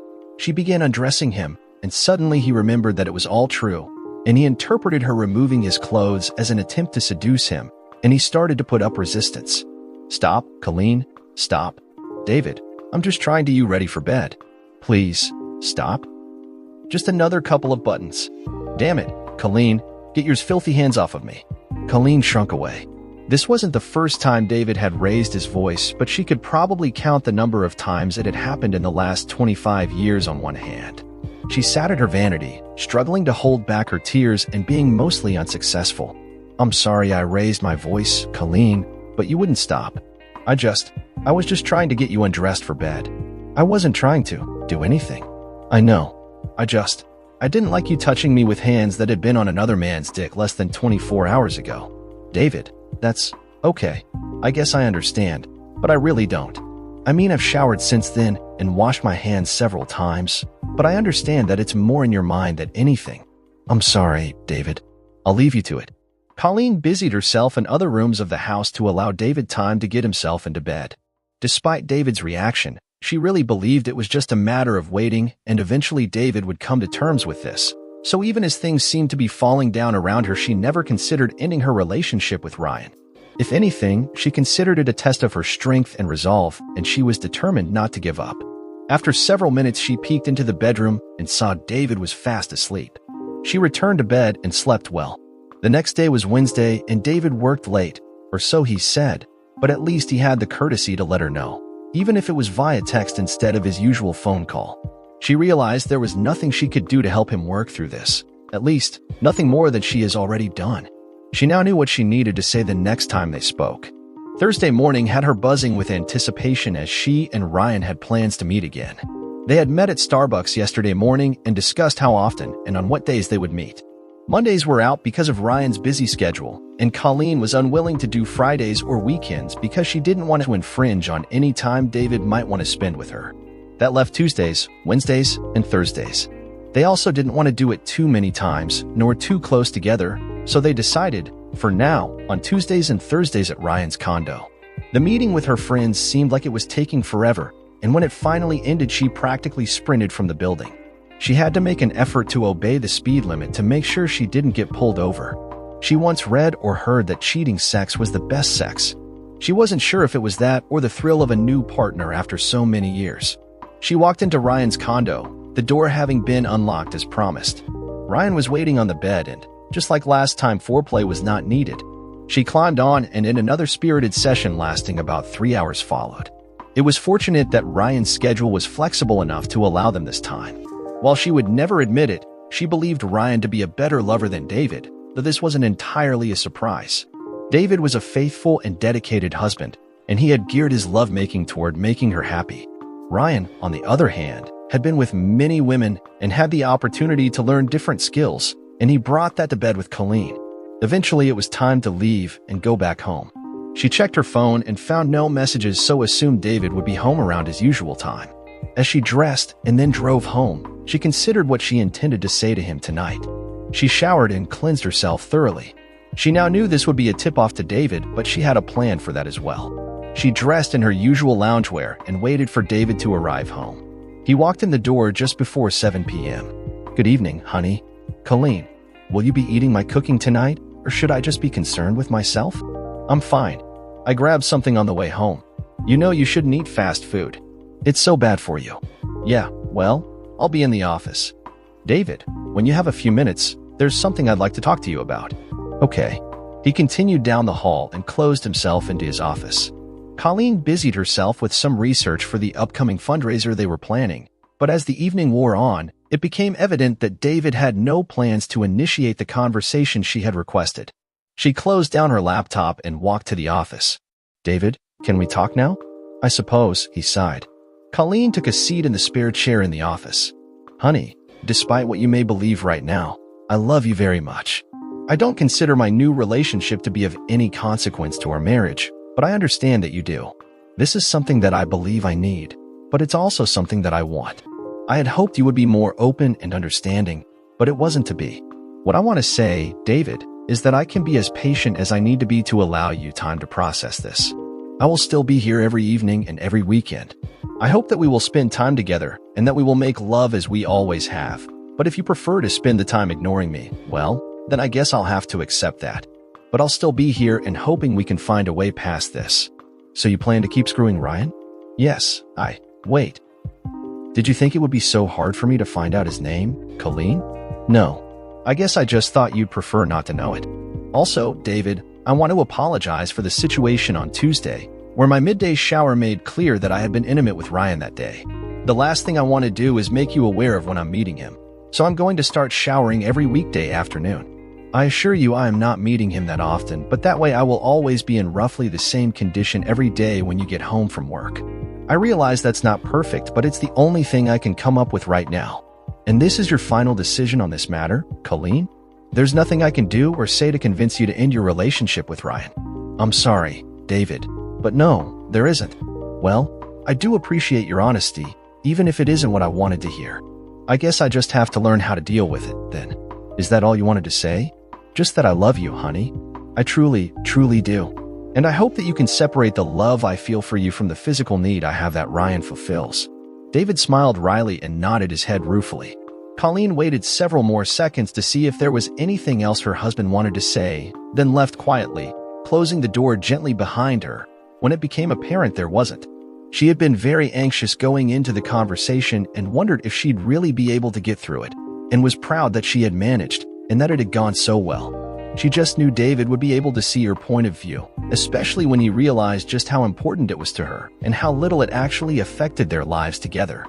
She began undressing him, and suddenly he remembered that it was all true, and he interpreted her removing his clothes as an attempt to seduce him, and he started to put up resistance. "Stop, Colleen, stop. David, I'm just trying to get you ready for bed. Please, stop. Just another couple of buttons. Damn it, Colleen, get your filthy hands off of me." Colleen shrunk away. This wasn't the first time David had raised his voice, but she could probably count the number of times it had happened in the last 25 years on one hand. She sat at her vanity, struggling to hold back her tears and being mostly unsuccessful. "I'm sorry I raised my voice, Colleen, but you wouldn't stop. I was just trying to get you undressed for bed. I wasn't trying to do anything. I know. I didn't like you touching me with hands that had been on another man's dick less than 24 hours ago. David, that's okay. I guess I understand, but I really don't. I mean, I've showered since then and washed my hands several times, but I understand that it's more in your mind than anything. I'm sorry, David. I'll leave you to it." Colleen busied herself in other rooms of the house to allow David time to get himself into bed. Despite David's reaction, she really believed it was just a matter of waiting, and eventually David would come to terms with this. So even as things seemed to be falling down around her, she never considered ending her relationship with Ryan. If anything, she considered it a test of her strength and resolve, and she was determined not to give up. After several minutes, she peeked into the bedroom and saw David was fast asleep. She returned to bed and slept well. The next day was Wednesday, and David worked late, or so he said, but at least he had the courtesy to let her know, even if it was via text instead of his usual phone call. She realized there was nothing she could do to help him work through this, at least nothing more than she has already done. She now knew what she needed to say the next time they spoke. Thursday morning had her buzzing with anticipation as she and Ryan had plans to meet again. They had met at Starbucks yesterday morning and discussed how often and on what days they would meet. Mondays were out because of Ryan's busy schedule, and Colleen was unwilling to do Fridays or weekends because she didn't want to infringe on any time David might want to spend with her. That left Tuesdays, Wednesdays, and Thursdays. They also didn't want to do it too many times, nor too close together, so they decided, for now, on Tuesdays and Thursdays at Ryan's condo. The meeting with her friends seemed like it was taking forever, and when it finally ended, she practically sprinted from the building. She had to make an effort to obey the speed limit to make sure she didn't get pulled over. She once read or heard that cheating sex was the best sex. She wasn't sure if it was that or the thrill of a new partner after so many years. She walked into Ryan's condo, the door having been unlocked as promised. Ryan was waiting on the bed and, just like last time, foreplay was not needed. She climbed on and in another spirited session lasting about 3 hours followed. It was fortunate that Ryan's schedule was flexible enough to allow them this time. While she would never admit it, she believed Ryan to be a better lover than David, though this wasn't entirely a surprise. David was a faithful and dedicated husband, and he had geared his lovemaking toward making her happy. Ryan, on the other hand, had been with many women and had the opportunity to learn different skills, and he brought that to bed with Colleen. Eventually, it was time to leave and go back home. She checked her phone and found no messages, so assumed David would be home around his usual time. As she dressed and then drove home, she considered what she intended to say to him tonight. She showered and cleansed herself thoroughly. She now knew this would be a tip-off to David, but she had a plan for that as well. She dressed in her usual loungewear and waited for David to arrive home. He walked in the door just before 7 p.m. "Good evening, honey. Colleen, will you be eating my cooking tonight, or should I just be concerned with myself?" "I'm fine. I grabbed something on the way home. You know you shouldn't eat fast food. It's so bad for you." "Yeah, well, I'll be in the office." "David, when you have a few minutes, there's something I'd like to talk to you about." "Okay." He continued down the hall and closed himself into his office. Colleen busied herself with some research for the upcoming fundraiser they were planning, but as the evening wore on, it became evident that David had no plans to initiate the conversation she had requested. She closed down her laptop and walked to the office. "David, can we talk now?" "I suppose," he sighed. Colleen took a seat in the spare chair in the office. "Honey, despite what you may believe right now, I love you very much. I don't consider my new relationship to be of any consequence to our marriage, but I understand that you do. This is something that I believe I need, but it's also something that I want. I had hoped you would be more open and understanding, but it wasn't to be. What I want to say, David, is that I can be as patient as I need to be to allow you time to process this. I will still be here every evening and every weekend. I hope that we will spend time together and that we will make love as we always have. But if you prefer to spend the time ignoring me, well, then I guess I'll have to accept that. But I'll still be here and hoping we can find a way past this." "So you plan to keep screwing Ryan?" "Yes, wait. Did you think it would be so hard for me to find out his name, Colleen?" "No. I guess I just thought you'd prefer not to know it. Also, David, I want to apologize for the situation on Tuesday, where my midday shower made clear that I had been intimate with Ryan that day. The last thing I want to do is make you aware of when I'm meeting him, so I'm going to start showering every weekday afternoon. I assure you I am not meeting him that often, but that way I will always be in roughly the same condition every day when you get home from work. I realize that's not perfect, but it's the only thing I can come up with right now. And this is your final decision on this matter, Colleen? There's nothing I can do or say to convince you to end your relationship with Ryan." "I'm sorry, David, but no, there isn't." "Well, I do appreciate your honesty, even if it isn't what I wanted to hear. I guess I just have to learn how to deal with it, then. Is that all you wanted to say?" "Just that I love you, honey. I truly, truly do. And I hope that you can separate the love I feel for you from the physical need I have that Ryan fulfills." David smiled wryly and nodded his head ruefully. Colleen waited several more seconds to see if there was anything else her husband wanted to say, then left quietly, closing the door gently behind her, when it became apparent there wasn't. She had been very anxious going into the conversation and wondered if she'd really be able to get through it, and was proud that she had managed, and that it had gone so well. She just knew David would be able to see her point of view, especially when he realized just how important it was to her and how little it actually affected their lives together.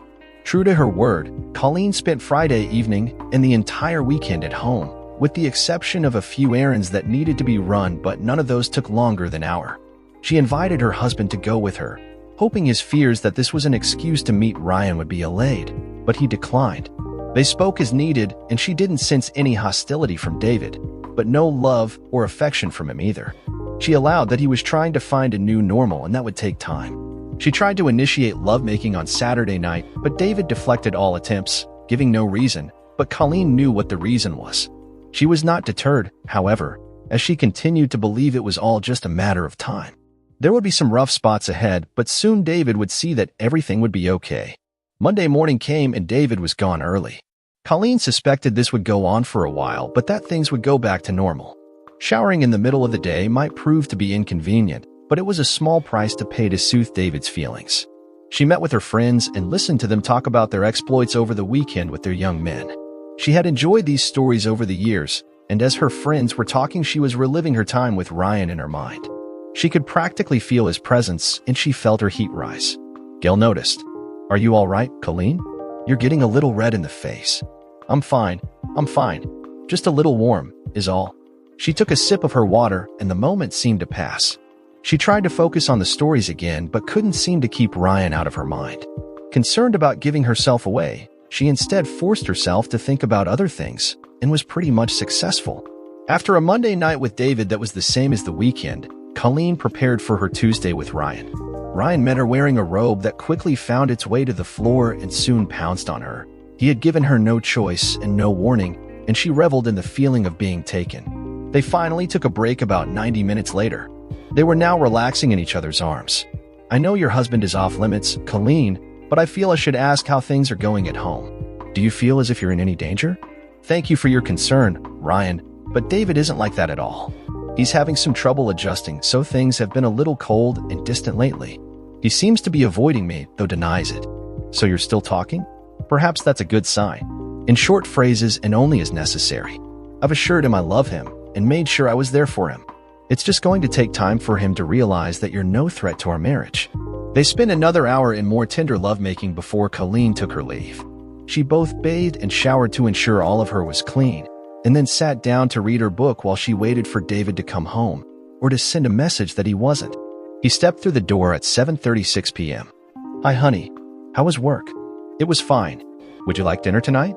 True to her word, Colleen spent Friday evening and the entire weekend at home, with the exception of a few errands that needed to be run, but none of those took longer than an hour. She invited her husband to go with her, hoping his fears that this was an excuse to meet Ryan would be allayed, but he declined. They spoke as needed, and she didn't sense any hostility from David, but no love or affection from him either. She allowed that he was trying to find a new normal and that would take time. She tried to initiate lovemaking on Saturday night, but David deflected all attempts, giving no reason, but Colleen knew what the reason was. She was not deterred, however, as she continued to believe it was all just a matter of time. There would be some rough spots ahead, but soon David would see that everything would be okay. Monday morning came and David was gone early. Colleen suspected this would go on for a while, but that things would go back to normal. Showering in the middle of the day might prove to be inconvenient, but it was a small price to pay to soothe David's feelings. She met with her friends and listened to them talk about their exploits over the weekend with their young men. She had enjoyed these stories over the years, and as her friends were talking, she was reliving her time with Ryan in her mind. She could practically feel his presence, and she felt her heat rise. Gail noticed. "Are you all right, Colleen? You're getting a little red in the face." I'm fine. Just a little warm, is all." She took a sip of her water, and the moment seemed to pass. She tried to focus on the stories again, but couldn't seem to keep Ryan out of her mind. Concerned about giving herself away, she instead forced herself to think about other things, and was pretty much successful. After a Monday night with David that was the same as the weekend, Colleen prepared for her Tuesday with Ryan. Ryan met her wearing a robe that quickly found its way to the floor and soon pounced on her. He had given her no choice and no warning, and she reveled in the feeling of being taken. They finally took a break about 90 minutes later. They were now relaxing in each other's arms. "I know your husband is off limits, Colleen, but I feel I should ask how things are going at home. Do you feel as if you're in any danger?" "Thank you for your concern, Ryan, but David isn't like that at all. He's having some trouble adjusting, so things have been a little cold and distant lately. He seems to be avoiding me, though denies it." "So you're still talking? Perhaps that's a good sign." "In short phrases and only as necessary. I've assured him I love him and made sure I was there for him. It's just going to take time for him to realize that you're no threat to our marriage." They spent another hour in more tender lovemaking before Colleen took her leave. She both bathed and showered to ensure all of her was clean, and then sat down to read her book while she waited for David to come home, or to send a message that he wasn't. He stepped through the door at 7:36 p.m. "Hi, honey. How was work?" "It was fine. Would you like dinner tonight?"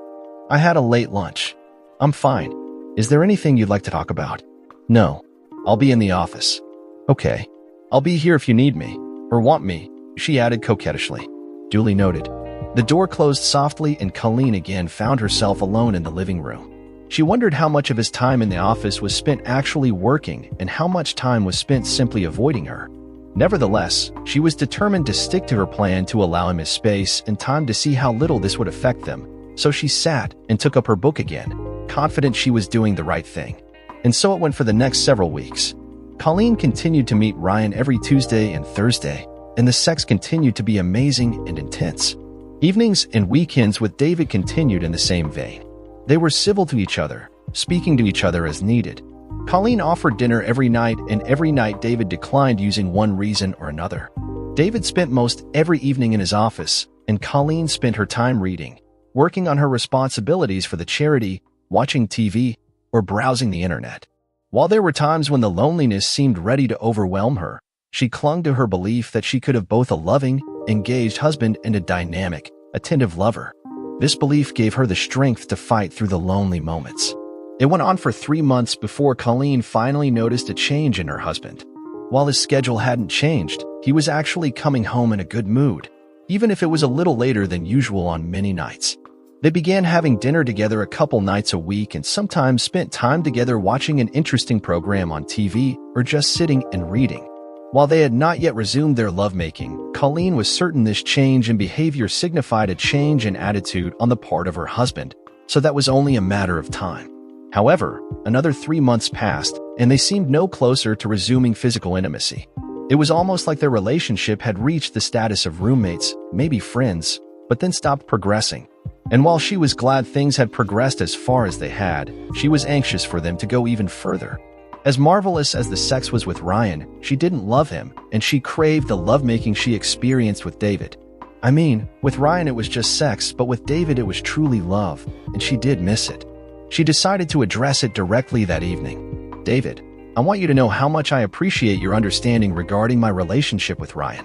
"I had a late lunch." "I'm fine. Is there anything you'd like to talk about?" "No. I'll be in the office." "Okay. I'll be here if you need me, or want me," she added coquettishly. Duly noted. The door closed softly and Colleen again found herself alone in the living room. She wondered how much of his time in the office was spent actually working and how much time was spent simply avoiding her. Nevertheless, she was determined to stick to her plan to allow him his space and time to see how little this would affect them, so she sat and took up her book again, confident she was doing the right thing. And so it went for the next several weeks. Colleen continued to meet Ryan every Tuesday and Thursday, and the sex continued to be amazing and intense. Evenings and weekends with David continued in the same vein. They were civil to each other, speaking to each other as needed. Colleen offered dinner every night, and every night David declined using one reason or another. David spent most every evening in his office, and Colleen spent her time reading, working on her responsibilities for the charity, watching TV, or browsing the internet. While there were times when the loneliness seemed ready to overwhelm her, she clung to her belief that she could have both a loving, engaged husband and a dynamic, attentive lover. This belief gave her the strength to fight through the lonely moments. It went on for 3 months before Colleen finally noticed a change in her husband. While his schedule hadn't changed, he was actually coming home in a good mood, even if it was a little later than usual on many nights. They began having dinner together a couple nights a week and sometimes spent time together watching an interesting program on TV or just sitting and reading. While they had not yet resumed their lovemaking, Colleen was certain this change in behavior signified a change in attitude on the part of her husband, so that was only a matter of time. However, another 3 months passed, and they seemed no closer to resuming physical intimacy. It was almost like their relationship had reached the status of roommates, maybe friends, but then stopped progressing. And while she was glad things had progressed as far as they had, she was anxious for them to go even further. As marvelous as the sex was with Ryan, she didn't love him, and she craved the lovemaking she experienced with David. I mean, with Ryan it was just sex, but with David it was truly love, and she did miss it. She decided to address it directly that evening. "David, I want you to know how much I appreciate your understanding regarding my relationship with Ryan.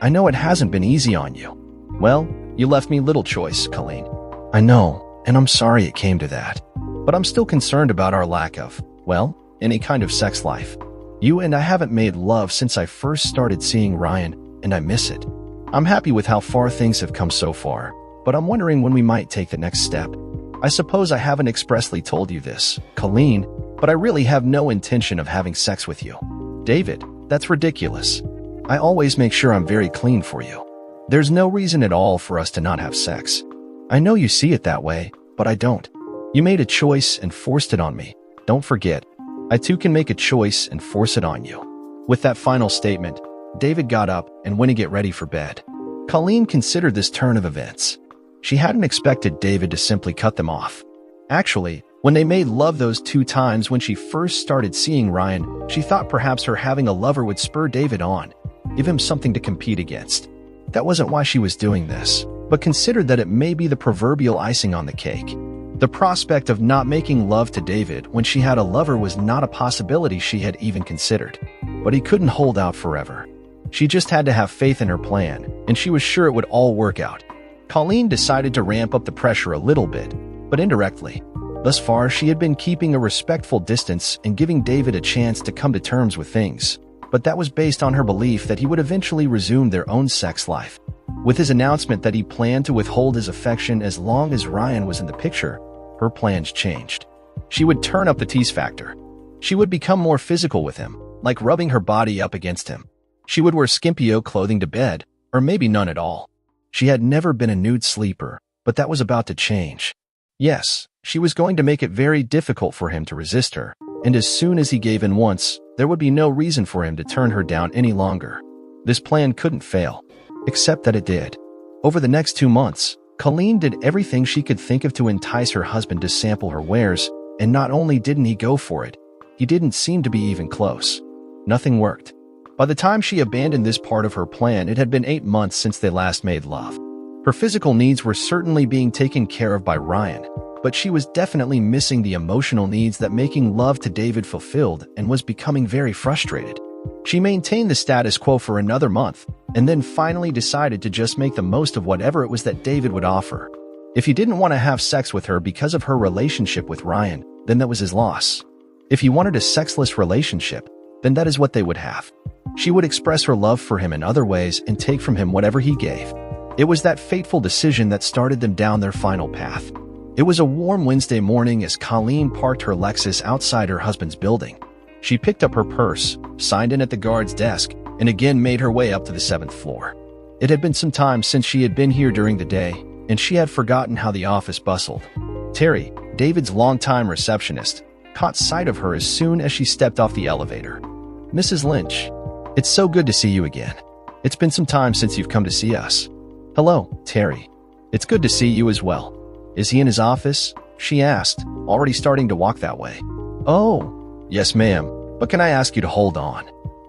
I know it hasn't been easy on you. Well, you left me little choice, Colleen. I know, and I'm sorry it came to that. But I'm still concerned about our lack of, well, any kind of sex life. You and I haven't made love since I first started seeing Ryan, and I miss it. I'm happy with how far things have come so far, but I'm wondering when we might take the next step. I suppose I haven't expressly told you this, Colleen, but I really have no intention of having sex with you." "David, that's ridiculous. I always make sure I'm very clean for you. There's no reason at all for us to not have sex. I know you see it that way, but I don't. You made a choice and forced it on me. Don't forget, I too can make a choice and force it on you." With that final statement, David got up and went to get ready for bed. Colleen considered this turn of events. She hadn't expected David to simply cut them off. Actually, when they made love those 2 times when she first started seeing Ryan, she thought perhaps her having a lover would spur David on, give him something to compete against. That wasn't why she was doing this, but considered that it may be the proverbial icing on the cake. The prospect of not making love to David when she had a lover was not a possibility she had even considered. But he couldn't hold out forever. She just had to have faith in her plan, and she was sure it would all work out. Colleen decided to ramp up the pressure a little bit, but indirectly. Thus far, she had been keeping a respectful distance and giving David a chance to come to terms with things, but that was based on her belief that he would eventually resume their own sex life. With his announcement that he planned to withhold his affection as long as Ryan was in the picture, her plans changed. She would turn up the tease factor. She would become more physical with him, like rubbing her body up against him. She would wear skimpy clothing to bed, or maybe none at all. She had never been a nude sleeper, but that was about to change. Yes, she was going to make it very difficult for him to resist her, and as soon as he gave in once, there would be no reason for him to turn her down any longer. This plan couldn't fail, except that it did. Over the next 2 months, Colleen did everything she could think of to entice her husband to sample her wares, and not only didn't he go for it, he didn't seem to be even close. Nothing worked. By the time she abandoned this part of her plan, it had been 8 months since they last made love. Her physical needs were certainly being taken care of by Ryan, but she was definitely missing the emotional needs that making love to David fulfilled and was becoming very frustrated. She maintained the status quo for another month, and then finally decided to just make the most of whatever it was that David would offer. If he didn't want to have sex with her because of her relationship with Ryan, then that was his loss. If he wanted a sexless relationship, then that is what they would have. She would express her love for him in other ways and take from him whatever he gave. It was that fateful decision that started them down their final path. It was a warm Wednesday morning as Colleen parked her Lexus outside her husband's building. She picked up her purse, signed in at the guard's desk, and again made her way up to the 7th floor. It had been some time since she had been here during the day, and she had forgotten how the office bustled. Terry, David's longtime receptionist, caught sight of her as soon as she stepped off the elevator. "Mrs. Lynch, it's so good to see you again. It's been some time since you've come to see us." "Hello, Terry. It's good to see you as well. Is he in his office?" she asked, already starting to walk that way. "Oh, yes, ma'am, but can I ask you to hold on?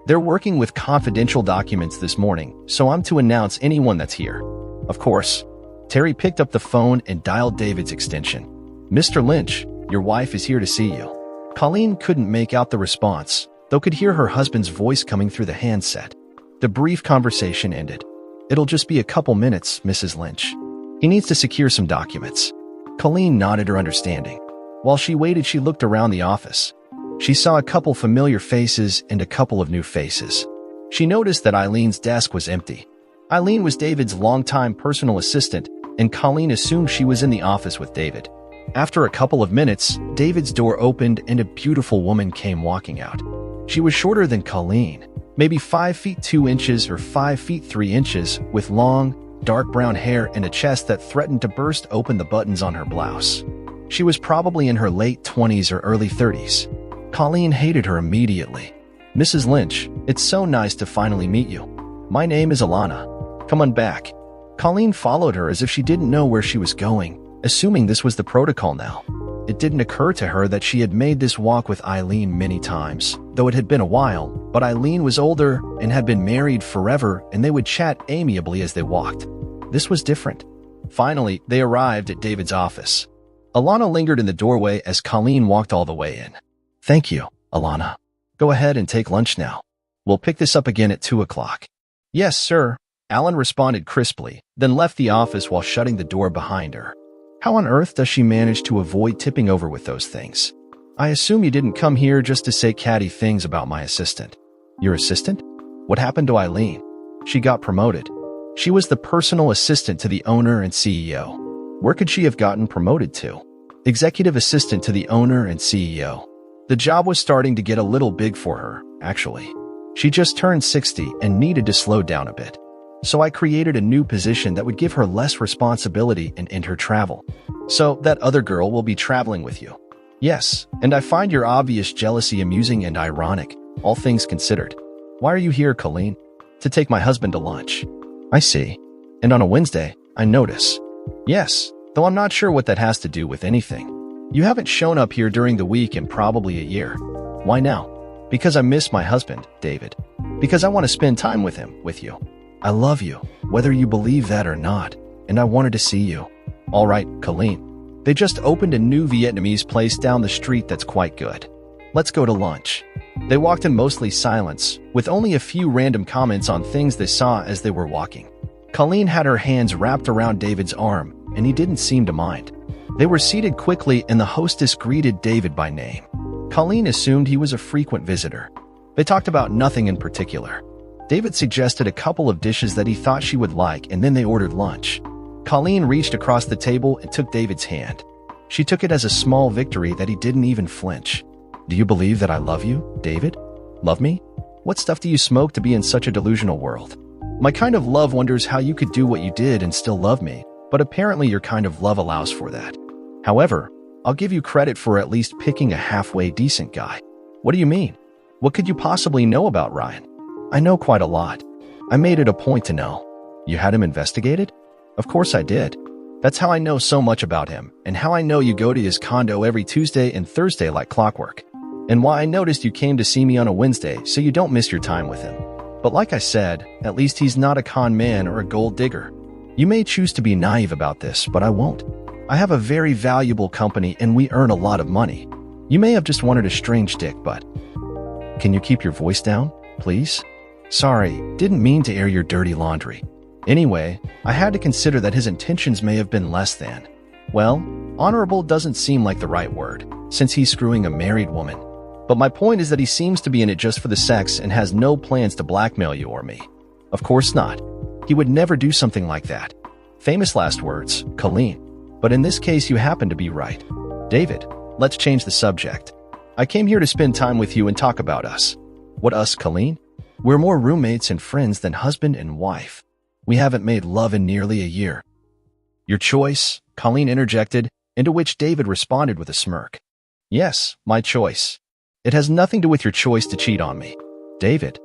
They're working with confidential documents this morning, so I'm to announce anyone that's here." Of course. Terry picked up the phone and dialed David's extension. "Mr. Lynch, your wife is here to see you." Colleen couldn't make out the response, though could hear her husband's voice coming through the handset. The brief conversation ended. "It'll just be a couple minutes, Mrs. Lynch. He needs to secure some documents." Colleen nodded her understanding. While she waited, she looked around the office. She saw a couple familiar faces and a couple of new faces. She noticed that Eileen's desk was empty. Eileen was David's longtime personal assistant, and Colleen assumed she was in the office with David. After a couple of minutes, David's door opened and a beautiful woman came walking out. She was shorter than Colleen, maybe 5 feet 2 inches or 5 feet 3 inches, with long, dark brown hair and a chest that threatened to burst open the buttons on her blouse. She was probably in her late 20s or early 30s. Colleen hated her immediately. "Mrs. Lynch, it's so nice to finally meet you. My name is Alana. Come on back." Colleen followed her as if she didn't know where she was going, assuming this was the protocol now. It didn't occur to her that she had made this walk with Eileen many times, though it had been a while, but Eileen was older and had been married forever, and they would chat amiably as they walked. This was different. Finally, they arrived at David's office. Alana lingered in the doorway as Colleen walked all the way in. "Thank you, Alana. Go ahead and take lunch now. We'll pick this up again at 2 o'clock. "Yes, sir," Alan responded crisply, then left the office while shutting the door behind her. How on earth does she manage to avoid tipping over with those things? "I assume you didn't come here just to say catty things about my assistant." "Your assistant? What happened to Eileen?" "She got promoted. She was the personal assistant to the owner and CEO." "Where could she have gotten promoted to?" "Executive assistant to the owner and CEO." The job was starting to get a little big for her, actually. She just turned 60 and needed to slow down a bit. So I created a new position that would give her less responsibility and end her travel. "So that other girl will be traveling with you?" "Yes, and I find your obvious jealousy amusing and ironic, all things considered." "Why are you here, Colleen?" "To take my husband to lunch." "I see. And on a Wednesday, I notice." "Yes, though I'm not sure what that has to do with anything. You haven't shown up here during the week in probably a year." "Why now?" "Because I miss my husband, David. Because I want to spend time with him, with you. I love you, whether you believe that or not, and I wanted to see you." "All right, Colleen. They just opened a new Vietnamese place down the street that's quite good. Let's go to lunch." They walked in mostly silence, with only a few random comments on things they saw as they were walking. Colleen had her hands wrapped around David's arm, and he didn't seem to mind. They were seated quickly, and the hostess greeted David by name. Colleen assumed he was a frequent visitor. They talked about nothing in particular. David suggested a couple of dishes that he thought she would like, and then they ordered lunch. Colleen reached across the table and took David's hand. She took it as a small victory that he didn't even flinch. "Do you believe that I love you, David? Love me? What stuff do you smoke to be in such a delusional world? My kind of love wonders how you could do what you did and still love me, but apparently your kind of love allows for that. However, I'll give you credit for at least picking a halfway decent guy." "What do you mean? What could you possibly know about Ryan?" "I know quite a lot. I made it a point to know." "You had him investigated?" "Of course I did. That's how I know so much about him, and how I know you go to his condo every Tuesday and Thursday like clockwork. And why I noticed you came to see me on a Wednesday so you don't miss your time with him. But like I said, at least he's not a con man or a gold digger. You may choose to be naive about this, but I won't. I have a very valuable company and we earn a lot of money. You may have just wanted a strange dick, but..." "Can you keep your voice down, please? Sorry, didn't mean to air your dirty laundry. Anyway, I had to consider that his intentions may have been less than. Well, honorable doesn't seem like the right word, since he's screwing a married woman. But my point is that he seems to be in it just for the sex and has no plans to blackmail you or me. Of course not. He would never do something like that. Famous last words, Colleen. But in this case, you happen to be right. David, let's change the subject. I came here to spend time with you and talk about us." "What us, Colleen? We're more roommates and friends than husband and wife. We haven't made love in nearly a year." "Your choice," Colleen interjected, into which David responded with a smirk. "Yes, my choice. It has nothing to do with your choice to cheat on me, David.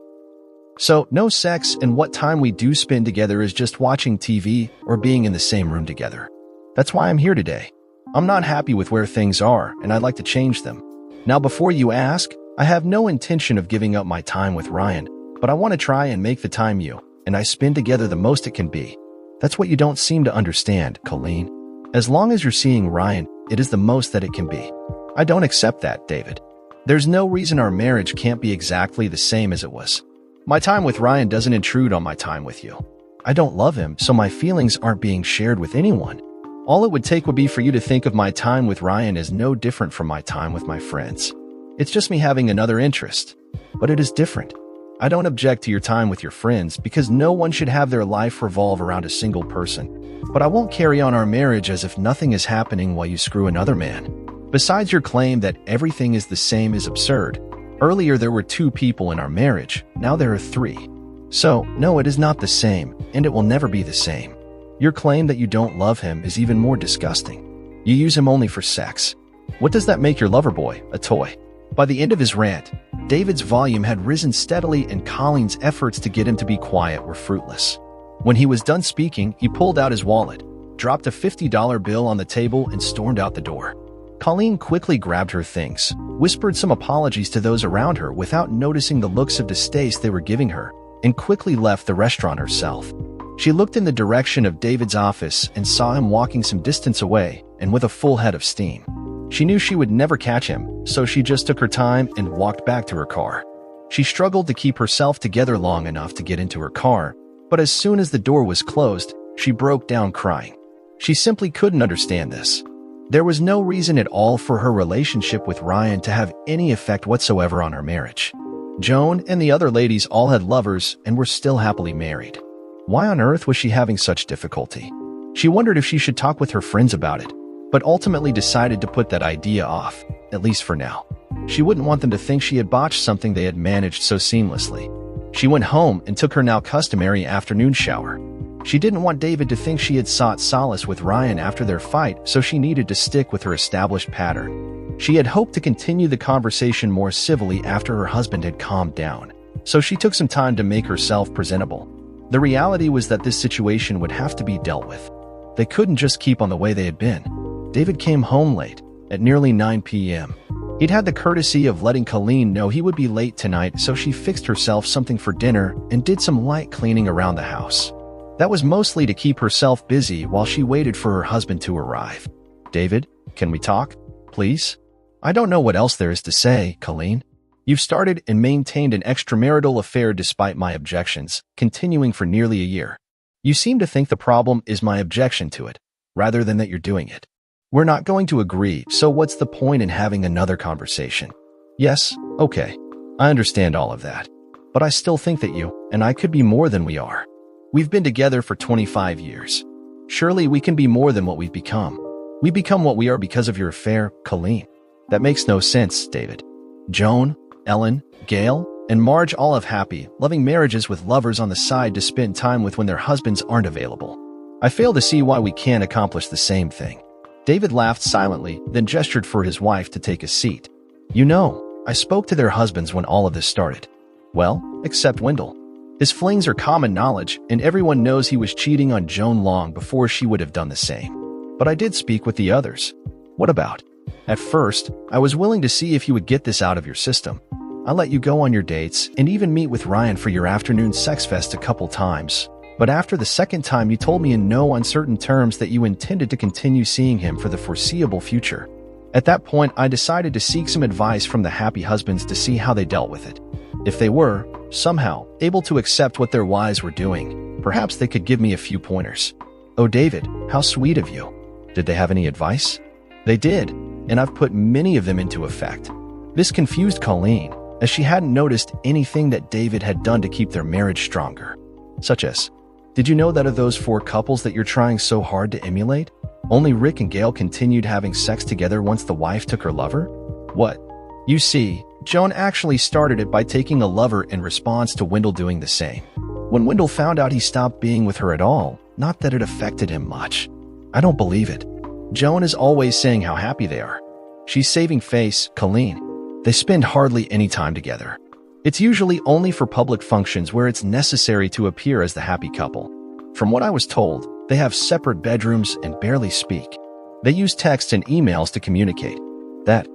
So, no sex, and what time we do spend together is just watching TV or being in the same room together. That's why I'm here today. I'm not happy with where things are, and I'd like to change them. Now, before you ask, I have no intention of giving up my time with Ryan, but I want to try and make the time you and I spend together the most it can be. That's what you don't seem to understand, Colleen. As long as you're seeing Ryan, it is the most that it can be. I don't accept that, David. There's no reason our marriage can't be exactly the same as it was. My time with Ryan doesn't intrude on my time with you. I don't love him, so my feelings aren't being shared with anyone. All it would take would be for you to think of my time with Ryan as no different from my time with my friends. It's just me having another interest. But it is different. I don't object to your time with your friends because no one should have their life revolve around a single person. But I won't carry on our marriage as if nothing is happening while you screw another man. Besides, your claim that everything is the same is absurd. Earlier there were 2 people in our marriage, now there are 3. So, no, it is not the same, and it will never be the same. Your claim that you don't love him is even more disgusting. You use him only for sex. What does that make your lover boy, a toy? By the end of his rant, David's volume had risen steadily and Colleen's efforts to get him to be quiet were fruitless. When he was done speaking, he pulled out his wallet. dropped a $50 bill on the table, and stormed out the door. Colleen quickly grabbed her things, whispered some apologies to those around her without noticing the looks of distaste they were giving her, and quickly left the restaurant herself. She looked in the direction of David's office and saw him walking some distance away and with a full head of steam. She knew she would never catch him, so she just took her time and walked back to her car. She struggled to keep herself together long enough to get into her car, but as soon as the door was closed, she broke down crying. She simply couldn't understand this. There was no reason at all for her relationship with Ryan to have any effect whatsoever on her marriage. Joan and the other ladies all had lovers and were still happily married. Why on earth was she having such difficulty? She wondered if she should talk with her friends about it, but ultimately decided to put that idea off, at least for now. She wouldn't want them to think she had botched something they had managed so seamlessly. She went home and took her now customary afternoon shower. She didn't want David to think she had sought solace with Ryan after their fight, so she needed to stick with her established pattern. She had hoped to continue the conversation more civilly after her husband had calmed down, so she took some time to make herself presentable. The reality was that this situation would have to be dealt with. They couldn't just keep on the way they had been. David came home late, at nearly 9 p.m. He'd had the courtesy of letting Colleen know he would be late tonight, so she fixed herself something for dinner and did some light cleaning around the house. That was mostly to keep herself busy while she waited for her husband to arrive. "David, can we talk, please?" "I don't know what else there is to say, Colleen. You've started and maintained an extramarital affair despite my objections, continuing for nearly a year. You seem to think the problem is my objection to it, rather than that you're doing it. We're not going to agree, so what's the point in having another conversation?" "Yes, okay, I understand all of that. But I still think that you and I could be more than we are. We've been together for 25 years. Surely we can be more than what we've become. We become what we are because of your affair, Colleen." "That makes no sense, David. Joan, Ellen, Gail, and Marge all have happy, loving marriages with lovers on the side to spend time with when their husbands aren't available. I fail to see why we can't accomplish the same thing." David laughed silently, then gestured for his wife to take a seat. "You know, I spoke to their husbands when all of this started. Well, except Wendell. His flings are common knowledge, and everyone knows he was cheating on Joan long before she would have done the same. But I did speak with the others. What about? At first, I was willing to see if you would get this out of your system. I let you go on your dates and even meet with Ryan for your afternoon sex fest a couple times. But after the second time, you told me in no uncertain terms that you intended to continue seeing him for the foreseeable future. At that point, I decided to seek some advice from the happy husbands to see how they dealt with it. If they were, somehow, able to accept what their wives were doing, perhaps they could give me a few pointers." "Oh, David, how sweet of you. Did they have any advice?" "They did, and I've put many of them into effect." This confused Colleen, as she hadn't noticed anything that David had done to keep their marriage stronger. Such as, "Did you know that of those 4 couples that you're trying so hard to emulate, only Rick and Gail continued having sex together once the wife took her lover?" "What?" "You see, Joan actually started it by taking a lover in response to Wendell doing the same. When Wendell found out, he stopped being with her at all, not that it affected him much." "I don't believe it. Joan is always saying how happy they are." "She's saving face, Colleen. They spend hardly any time together. It's usually only for public functions where it's necessary to appear as the happy couple. From what I was told, they have separate bedrooms and barely speak. They use texts and emails to communicate. That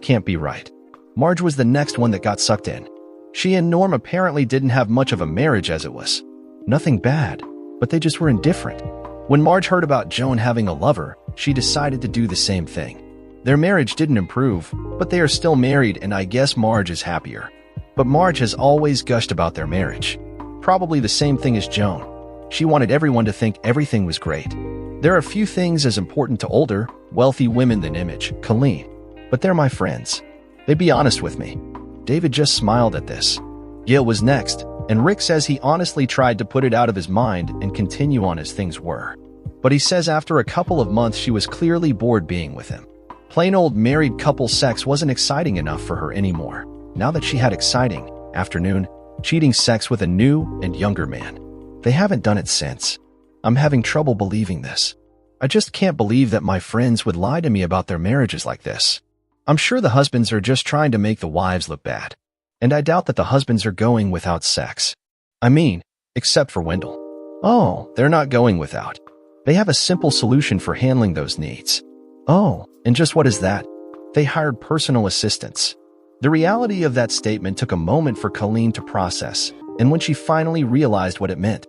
can't be right." Marge was the next one that got sucked in. She and Norm apparently didn't have much of a marriage as it was. Nothing bad, but they just were indifferent. When Marge heard about Joan having a lover, she decided to do the same thing. Their marriage didn't improve, but they are still married, and I guess Marge is happier. But Marge has always gushed about their marriage. Probably the same thing as Joan. She wanted everyone to think everything was great. There are few things as important to older, wealthy women than image, Colleen. But they're my friends. They'd be honest with me. David just smiled at this. Gail was next, and Rick says he honestly tried to put it out of his mind and continue on as things were. But he says after a couple of months she was clearly bored being with him. Plain old married couple sex wasn't exciting enough for her anymore. Now that she had exciting, afternoon, cheating sex with a new and younger man. They haven't done it since. I'm having trouble believing this. I just can't believe that my friends would lie to me about their marriages like this. I'm sure the husbands are just trying to make the wives look bad. And I doubt that the husbands are going without sex. I mean, except for Wendell. Oh, they're not going without. They have a simple solution for handling those needs. Oh, and just what is that? They hired personal assistants. The reality of that statement took a moment for Colleen to process, and when she finally realized what it meant.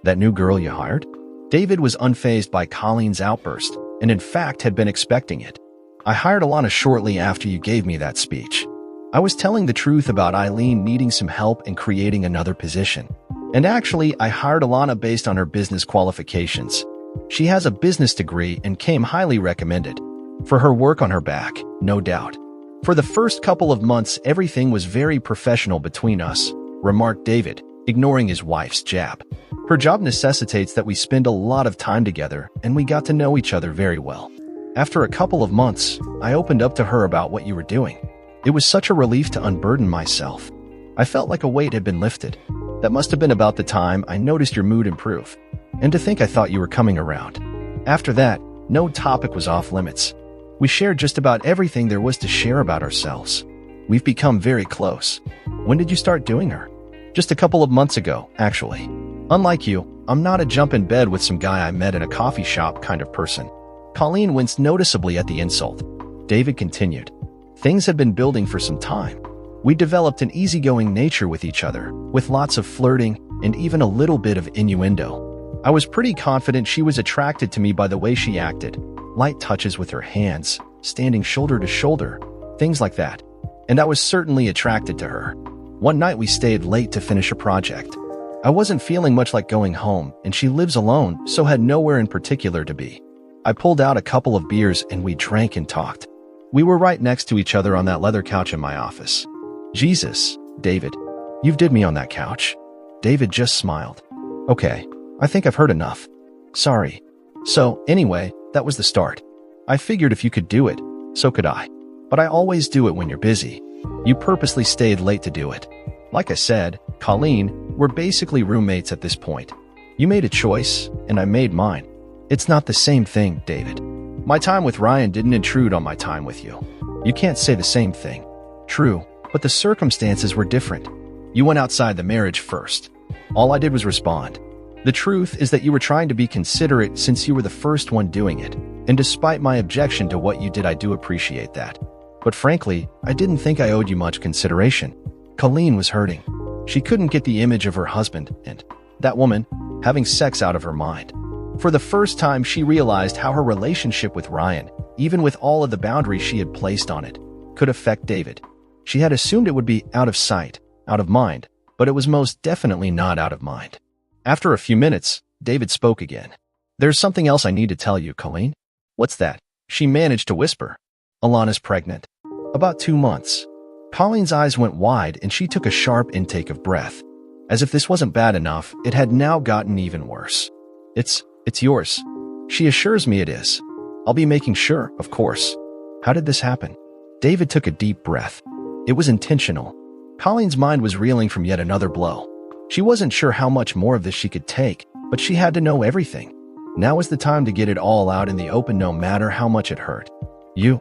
That new girl you hired? David was unfazed by Colleen's outburst, and in fact had been expecting it. I hired Alana shortly after you gave me that speech. I was telling the truth about Eileen needing some help and creating another position. And actually, I hired Alana based on her business qualifications. She has a business degree and came highly recommended. For her work on her back, no doubt. For the first couple of months, everything was very professional between us, remarked David, ignoring his wife's jab. Her job necessitates that we spend a lot of time together, and we got to know each other very well. After a couple of months, I opened up to her about what you were doing. It was such a relief to unburden myself. I felt like a weight had been lifted. That must have been about the time I noticed your mood improve. And to think I thought you were coming around. After that, no topic was off limits. We shared just about everything there was to share about ourselves. We've become very close. When did you start doing her? Just a couple of months ago, actually. Unlike you, I'm not a jump in bed with some guy I met in a coffee shop kind of person. Colleen winced noticeably at the insult. David continued. Things had been building for some time. We developed an easygoing nature with each other, with lots of flirting and even a little bit of innuendo. I was pretty confident she was attracted to me by the way she acted. Light touches with her hands, standing shoulder to shoulder, things like that. And I was certainly attracted to her. One night we stayed late to finish a project. I wasn't feeling much like going home, and she lives alone, so had nowhere in particular to be. I pulled out a couple of beers and we drank and talked. We were right next to each other on that leather couch in my office. Jesus, David, you've did me on that couch. David just smiled. Okay, I think I've heard enough. Sorry. So, anyway, that was the start. I figured if you could do it, so could I. But I always do it when you're busy. You purposely stayed late to do it. Like I said, Colleen, we're basically roommates at this point. You made a choice, and I made mine. It's not the same thing, David. My time with Ryan didn't intrude on my time with you. You can't say the same thing. True, but the circumstances were different. You went outside the marriage first. All I did was respond. The truth is that you were trying to be considerate since you were the first one doing it, and despite my objection to what you did, I do appreciate that. But frankly, I didn't think I owed you much consideration. Colleen was hurting. She couldn't get the image of her husband and that woman having sex out of her mind. For the first time, she realized how her relationship with Ryan, even with all of the boundaries she had placed on it, could affect David. She had assumed it would be out of sight, out of mind, but it was most definitely not out of mind. After a few minutes, David spoke again. There's something else I need to tell you, Colleen. What's that? She managed to whisper. Alana's pregnant. About 2 months. Colleen's eyes went wide and she took a sharp intake of breath. As if this wasn't bad enough, it had now gotten even worse. It's yours. She assures me it is. I'll be making sure, of course. How did this happen? David took a deep breath. It was intentional. Colleen's mind was reeling from yet another blow. She wasn't sure how much more of this she could take, but she had to know everything. Now was the time to get it all out in the open no matter how much it hurt. You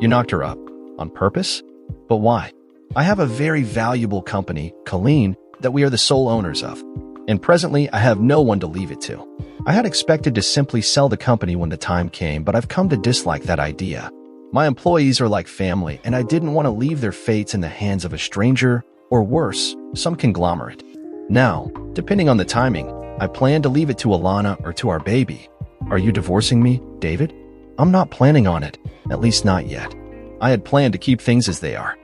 knocked her up. On purpose? But why? I have a very valuable company, Colleen, that we are the sole owners of. And presently, I have no one to leave it to. I had expected to simply sell the company when the time came, but I've come to dislike that idea. My employees are like family, and I didn't want to leave their fates in the hands of a stranger, or worse, some conglomerate. Now, depending on the timing, I plan to leave it to Alana or to our baby. Are you divorcing me, David? I'm not planning on it, at least not yet. I had planned to keep things as they are.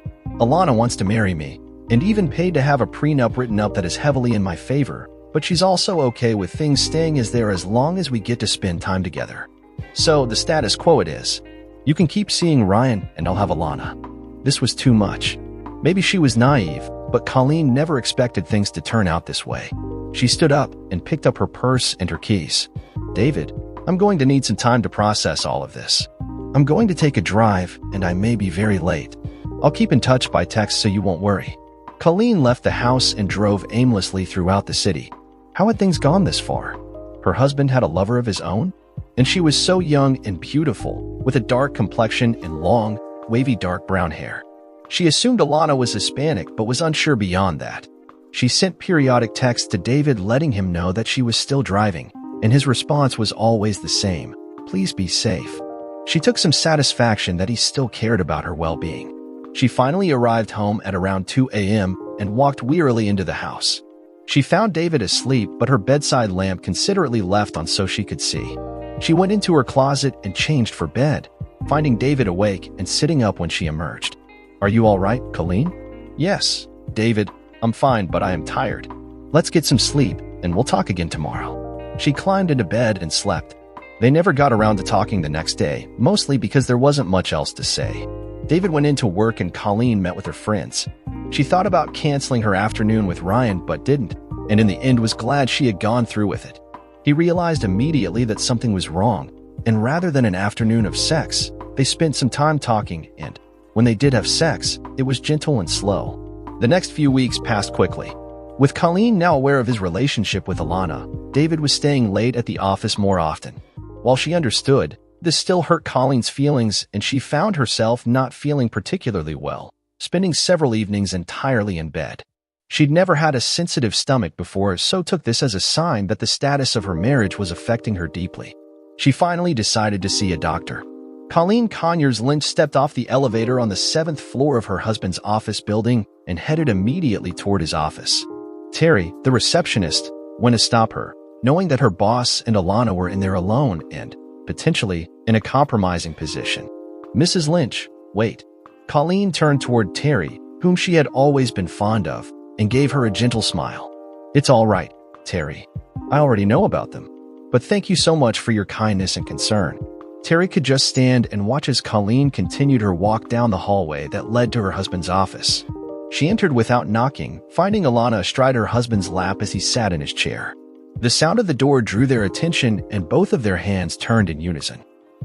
Alana wants to marry me, and even paid to have a prenup written up that is heavily in my favor, but she's also okay with things staying as they are as long as we get to spend time together. So the status quo it is. You can keep seeing Ryan and I'll have Alana. This was too much. Maybe she was naive, but Colleen never expected things to turn out this way. She stood up and picked up her purse and her keys. David, I'm going to need some time to process all of this. I'm going to take a drive and I may be very late. I'll keep in touch by text so you won't worry. Colleen left the house and drove aimlessly throughout the city. How had things gone this far? Her husband had a lover of his own? And she was so young and beautiful, with a dark complexion and long, wavy dark brown hair. She assumed Alana was Hispanic but was unsure beyond that. She sent periodic texts to David letting him know that she was still driving, and his response was always the same: "Please be safe." She took some satisfaction that he still cared about her well-being. She finally arrived home at around 2 a.m. and walked wearily into the house. She found David asleep, but her bedside lamp considerately left on so she could see. She went into her closet and changed for bed, finding David awake and sitting up when she emerged. "Are you all right, Colleen?" "Yes, David, I'm fine, but I am tired. Let's get some sleep, and we'll talk again tomorrow." She climbed into bed and slept. They never got around to talking the next day, mostly because there wasn't much else to say. David went into work and Colleen met with her friends. She thought about canceling her afternoon with Ryan, but didn't, and in the end was glad she had gone through with it. He realized immediately that something was wrong, and rather than an afternoon of sex, they spent some time talking, and when they did have sex, it was gentle and slow. The next few weeks passed quickly. With Colleen now aware of his relationship with Alana, David was staying late at the office more often. While she understood, this still hurt Colleen's feelings, and she found herself not feeling particularly well, spending several evenings entirely in bed. She'd never had a sensitive stomach before, so took this as a sign that the status of her marriage was affecting her deeply. She finally decided to see a doctor. Colleen Conyers Lynch stepped off the elevator on the 7th floor of her husband's office building and headed immediately toward his office. Terry, the receptionist, went to stop her, knowing that her boss and Alana were in there alone and, potentially, in a compromising position. "Mrs. Lynch, wait." Colleen turned toward Terry, whom she had always been fond of, and gave her a gentle smile. "It's all right, Terry. I already know about them. But thank you so much for your kindness and concern." Terry could just stand and watch as Colleen continued her walk down the hallway that led to her husband's office. She entered without knocking, finding Alana astride her husband's lap as he sat in his chair. The sound of the door drew their attention, and both of their hands turned in unison.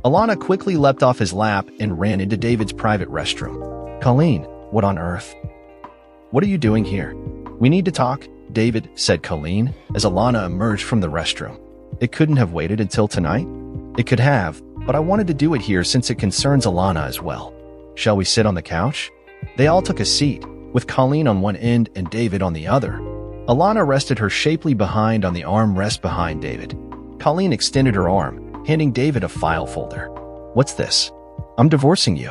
Alana quickly leapt off his lap and ran into David's private restroom. "Colleen, what on earth? What are you doing here?" "We need to talk," David said Colleen, as Alana emerged from the restroom. "It couldn't have waited until tonight?" "It could have, but I wanted to do it here since it concerns Alana as well. Shall we sit on the couch?" They all took a seat, with Colleen on one end and David on the other. Alana rested her shapely behind on the armrest behind David. Colleen extended her arm, handing David a file folder. "What's this?" "I'm divorcing you."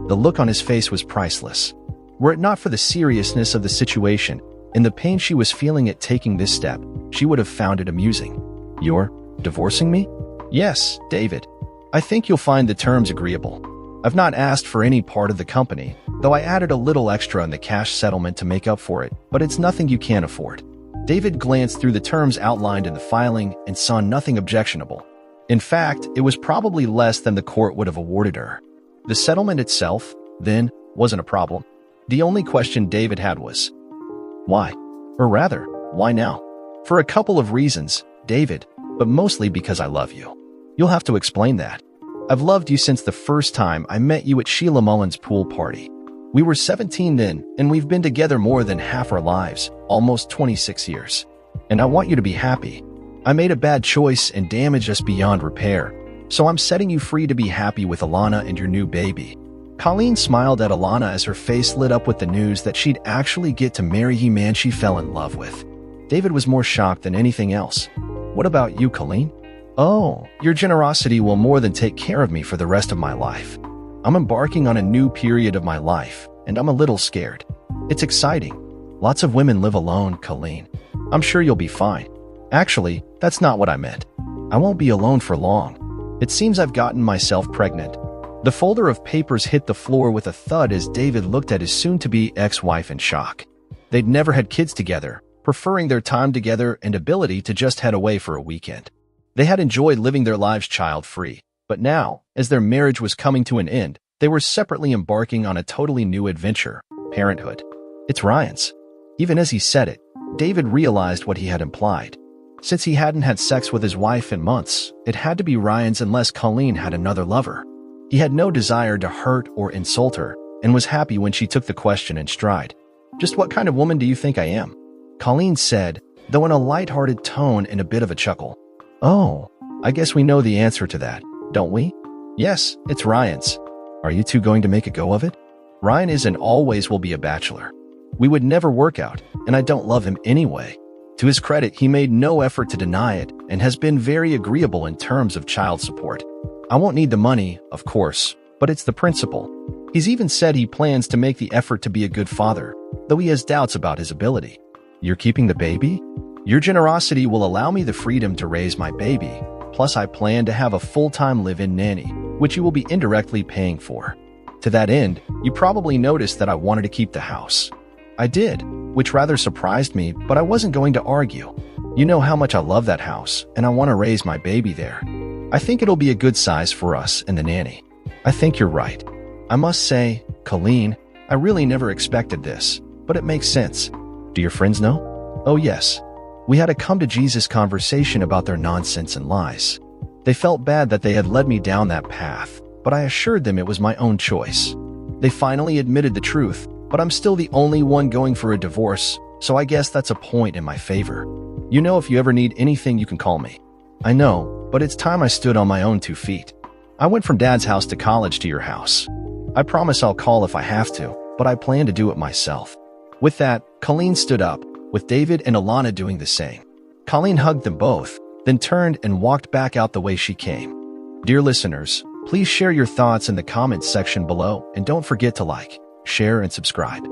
The look on his face was priceless. Were it not for the seriousness of the situation and the pain she was feeling at taking this step, she would have found it amusing. "You're divorcing me?" "Yes, David. I think you'll find the terms agreeable. I've not asked for any part of the company, though I added a little extra in the cash settlement to make up for it, but it's nothing you can't afford." David glanced through the terms outlined in the filing and saw nothing objectionable. In fact, it was probably less than the court would have awarded her. The settlement itself, then, wasn't a problem. The only question David had was, why? Or rather, why now? "For a couple of reasons, David, but mostly because I love you." "You'll have to explain that." "I've loved you since the first time I met you at Sheila Mullen's pool party. We were 17 then, and we've been together more than half our lives, almost 26 years. And I want you to be happy. I made a bad choice and damaged us beyond repair, so I'm setting you free to be happy with Alana and your new baby." Colleen smiled at Alana as her face lit up with the news that she'd actually get to marry the man she fell in love with. David was more shocked than anything else. "What about you, Colleen?" "Oh, your generosity will more than take care of me for the rest of my life. I'm embarking on a new period of my life, and I'm a little scared. It's exciting. Lots of women live alone, Colleen. I'm sure you'll be fine. Actually, that's not what I meant. I won't be alone for long. It seems I've gotten myself pregnant." The folder of papers hit the floor with a thud as David looked at his soon-to-be ex-wife in shock. They'd never had kids together, preferring their time together and ability to just head away for a weekend. They had enjoyed living their lives child-free, but now, as their marriage was coming to an end, they were separately embarking on a totally new adventure, parenthood. "It's Ryan's." Even as he said it, David realized what he had implied. Since he hadn't had sex with his wife in months, it had to be Ryan's unless Colleen had another lover. He had no desire to hurt or insult her, and was happy when she took the question in stride. "Just what kind of woman do you think I am?" Colleen said, though in a light-hearted tone and a bit of a chuckle. "Oh, I guess we know the answer to that, don't we?" "Yes, it's Ryan's." "Are you two going to make a go of it?" "Ryan is and always will be a bachelor. We would never work out, and I don't love him anyway." To his credit, he made no effort to deny it and has been very agreeable in terms of child support. I won't need the money, of course, but it's the principle. He's even said he plans to make the effort to be a good father, though he has doubts about his ability. You're keeping the baby? Your generosity will allow me the freedom to raise my baby, plus I plan to have a full-time live-in nanny, which you will be indirectly paying for. To that end, you probably noticed that I wanted to keep the house. I did, which rather surprised me, but I wasn't going to argue. You know how much I love that house, and I want to raise my baby there. I think it'll be a good size for us and the nanny. I think you're right. I must say, Colleen, I really never expected this, but it makes sense. Do your friends know? Oh yes. We had a come-to-Jesus conversation about their nonsense and lies. They felt bad that they had led me down that path, but I assured them it was my own choice. They finally admitted the truth, but I'm still the only one going for a divorce, so I guess that's a point in my favor. You know, if you ever need anything, you can call me. I know, but it's time I stood on my own 2 feet. I went from Dad's house to college to your house. I promise I'll call if I have to, but I plan to do it myself. With that, Colleen stood up, with David and Alana doing the same. Colleen hugged them both, then turned and walked back out the way she came. Dear listeners, please share your thoughts in the comments section below and don't forget to like, share, and subscribe.